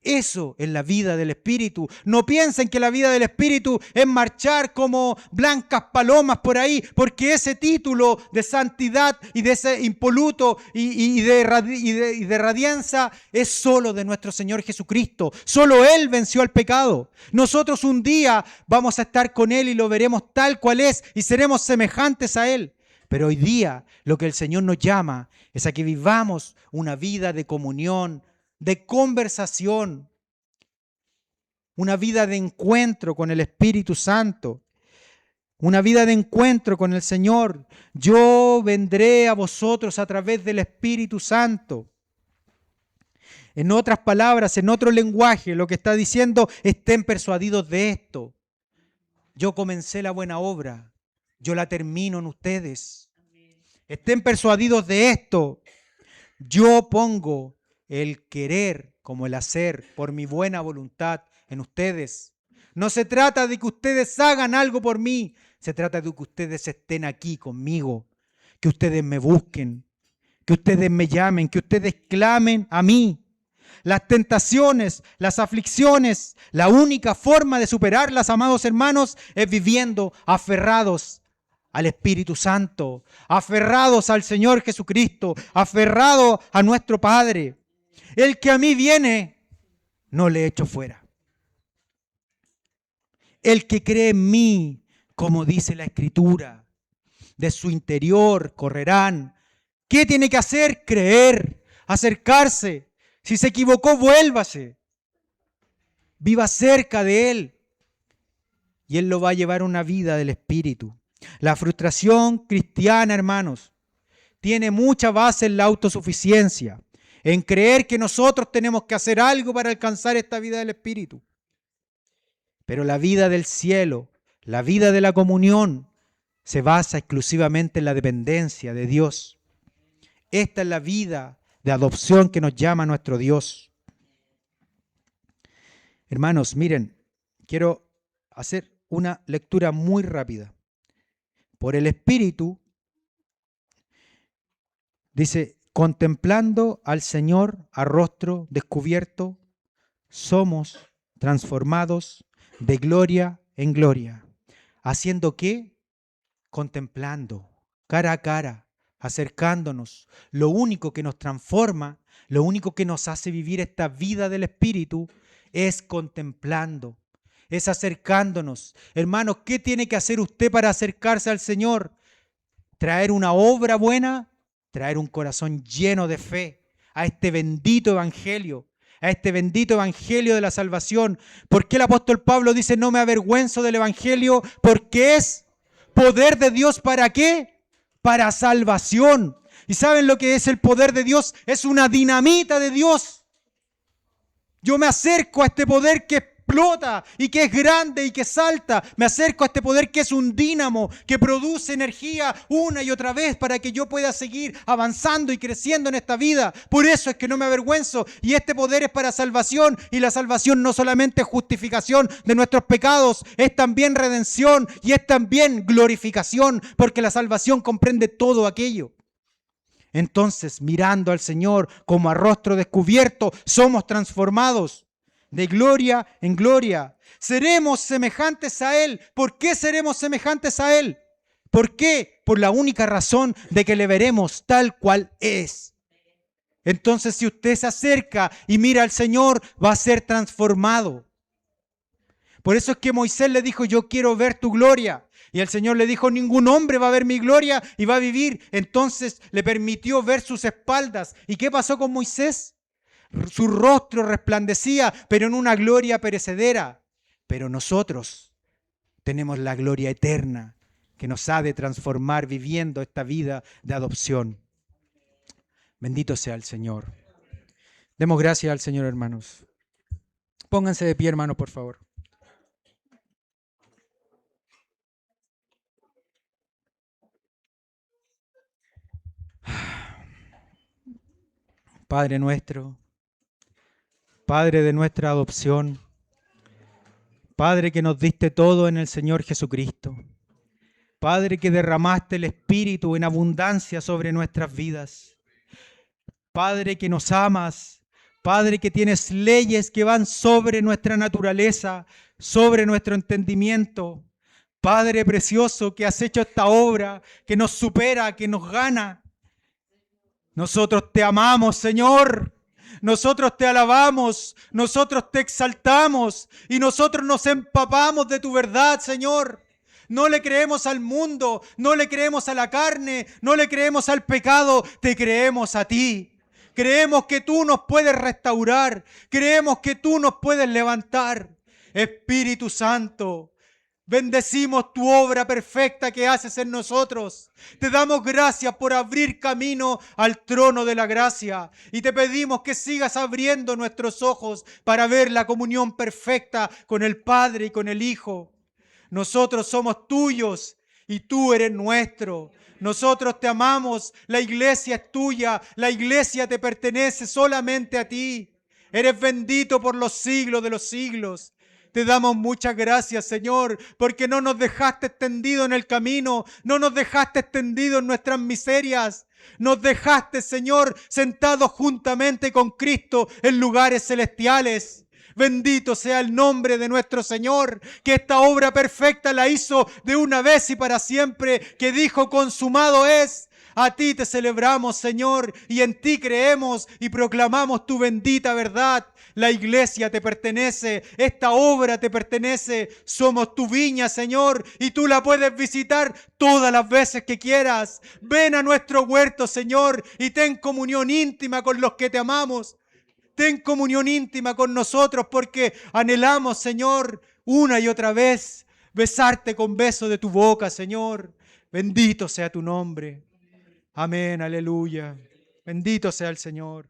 Eso es la vida del Espíritu. No piensen que la vida del Espíritu es marchar como blancas palomas por ahí, porque ese título de santidad y de ese impoluto y de radianza es solo de nuestro Señor Jesucristo. Solo Él venció al pecado. Nosotros un día vamos a estar con Él y lo veremos tal cual es y seremos semejantes a Él. Pero hoy día lo que el Señor nos llama es a que vivamos una vida de comunión, de conversación, una vida de encuentro con el Espíritu Santo, una vida de encuentro con el Señor. Yo vendré a vosotros a través del Espíritu Santo. En otras palabras, en otro lenguaje, lo que está diciendo, estén persuadidos de esto. Yo comencé la buena obra, yo la termino en ustedes. Estén persuadidos de esto. Yo pongo el querer como el hacer por mi buena voluntad en ustedes. No se trata de que ustedes hagan algo por mí, se trata de que ustedes estén aquí conmigo, que ustedes me busquen, que ustedes me llamen, que ustedes clamen a mí. Las tentaciones, las aflicciones, la única forma de superarlas, amados hermanos, es viviendo aferrados al Espíritu Santo, aferrados al Señor Jesucristo, aferrados a nuestro Padre. El que a mí viene, no le echo fuera. El que cree en mí, como dice la Escritura, de su interior correrán. ¿Qué tiene que hacer? Creer, acercarse. Si se equivocó, vuélvase. Viva cerca de Él. Y Él lo va a llevar a una vida del Espíritu. La frustración cristiana, hermanos, tiene mucha base en la autosuficiencia, en creer que nosotros tenemos que hacer algo para alcanzar esta vida del Espíritu. Pero la vida del cielo, la vida de la comunión, se basa exclusivamente en la dependencia de Dios. Esta es la vida de adopción que nos llama nuestro Dios. Hermanos, miren, quiero hacer una lectura muy rápida. Por el Espíritu, dice, contemplando al Señor a rostro descubierto, somos transformados de gloria en gloria. ¿Haciendo qué? Contemplando, cara a cara, acercándonos. Lo único que nos transforma, lo único que nos hace vivir esta vida del Espíritu es contemplando, es acercándonos. Hermanos, ¿qué tiene que hacer usted para acercarse al Señor? Traer una obra buena, traer un corazón lleno de fe a este bendito evangelio, a este bendito evangelio de la salvación. ¿Por qué el apóstol Pablo dice no me avergüenzo del evangelio? Porque es poder de Dios. ¿Para qué? Para salvación. ¿Y saben lo que es el poder de Dios? Es una dinamita de Dios. Yo me acerco a este poder que explota y que es grande y que salta. Me acerco a este poder que es un dínamo, que produce energía una y otra vez para que yo pueda seguir avanzando y creciendo en esta vida. Por eso es que no me avergüenzo. Y este poder es para salvación. Y la salvación no solamente es justificación de nuestros pecados, es también redención y es también glorificación, porque la salvación comprende todo aquello. Entonces, mirando al Señor como a rostro descubierto, somos transformados de gloria en gloria. Seremos semejantes a Él. ¿Por qué seremos semejantes a Él? ¿Por qué? Por la única razón de que le veremos tal cual es. Entonces, si usted se acerca y mira al Señor, va a ser transformado. Por eso es que Moisés le dijo, yo quiero ver tu gloria. Y el Señor le dijo, ningún hombre va a ver mi gloria y va a vivir. Entonces le permitió ver sus espaldas. ¿Y qué pasó con Moisés? Su rostro resplandecía, pero en una gloria perecedera. Pero nosotros tenemos la gloria eterna que nos ha de transformar viviendo esta vida de adopción. Bendito sea el Señor. Demos gracias al Señor, hermanos. Pónganse de pie, hermanos, por favor. Padre nuestro, Padre de nuestra adopción, Padre que nos diste todo en el Señor Jesucristo, Padre que derramaste el Espíritu en abundancia sobre nuestras vidas, Padre que nos amas, Padre que tienes leyes que van sobre nuestra naturaleza, sobre nuestro entendimiento, Padre precioso que has hecho esta obra que nos supera, que nos gana. Nosotros te amamos, Señor. Nosotros te alabamos, nosotros te exaltamos y nosotros nos empapamos de tu verdad, Señor. No le creemos al mundo, no le creemos a la carne, no le creemos al pecado, te creemos a ti. Creemos que tú nos puedes restaurar, creemos que tú nos puedes levantar. Espíritu Santo, bendecimos tu obra perfecta que haces en nosotros. Te damos gracias por abrir camino al trono de la gracia y te pedimos que sigas abriendo nuestros ojos para ver la comunión perfecta con el Padre y con el Hijo. Nosotros somos tuyos y tú eres nuestro. Nosotros te amamos, la iglesia es tuya, la iglesia te pertenece solamente a ti. Eres bendito por los siglos de los siglos. Te damos muchas gracias, Señor, porque no nos dejaste extendido en el camino, no nos dejaste extendido en nuestras miserias. Nos dejaste, Señor, sentados juntamente con Cristo en lugares celestiales. Bendito sea el nombre de nuestro Señor, que esta obra perfecta la hizo de una vez y para siempre, que dijo: consumado es. A ti te celebramos, Señor, y en ti creemos y proclamamos tu bendita verdad. La iglesia te pertenece, esta obra te pertenece, somos tu viña, Señor, y tú la puedes visitar todas las veces que quieras. Ven a nuestro huerto, Señor, y ten comunión íntima con los que te amamos. Ten comunión íntima con nosotros porque anhelamos, Señor, una y otra vez besarte con beso de tu boca, Señor. Bendito sea tu nombre. Amén, aleluya. Bendito sea el Señor.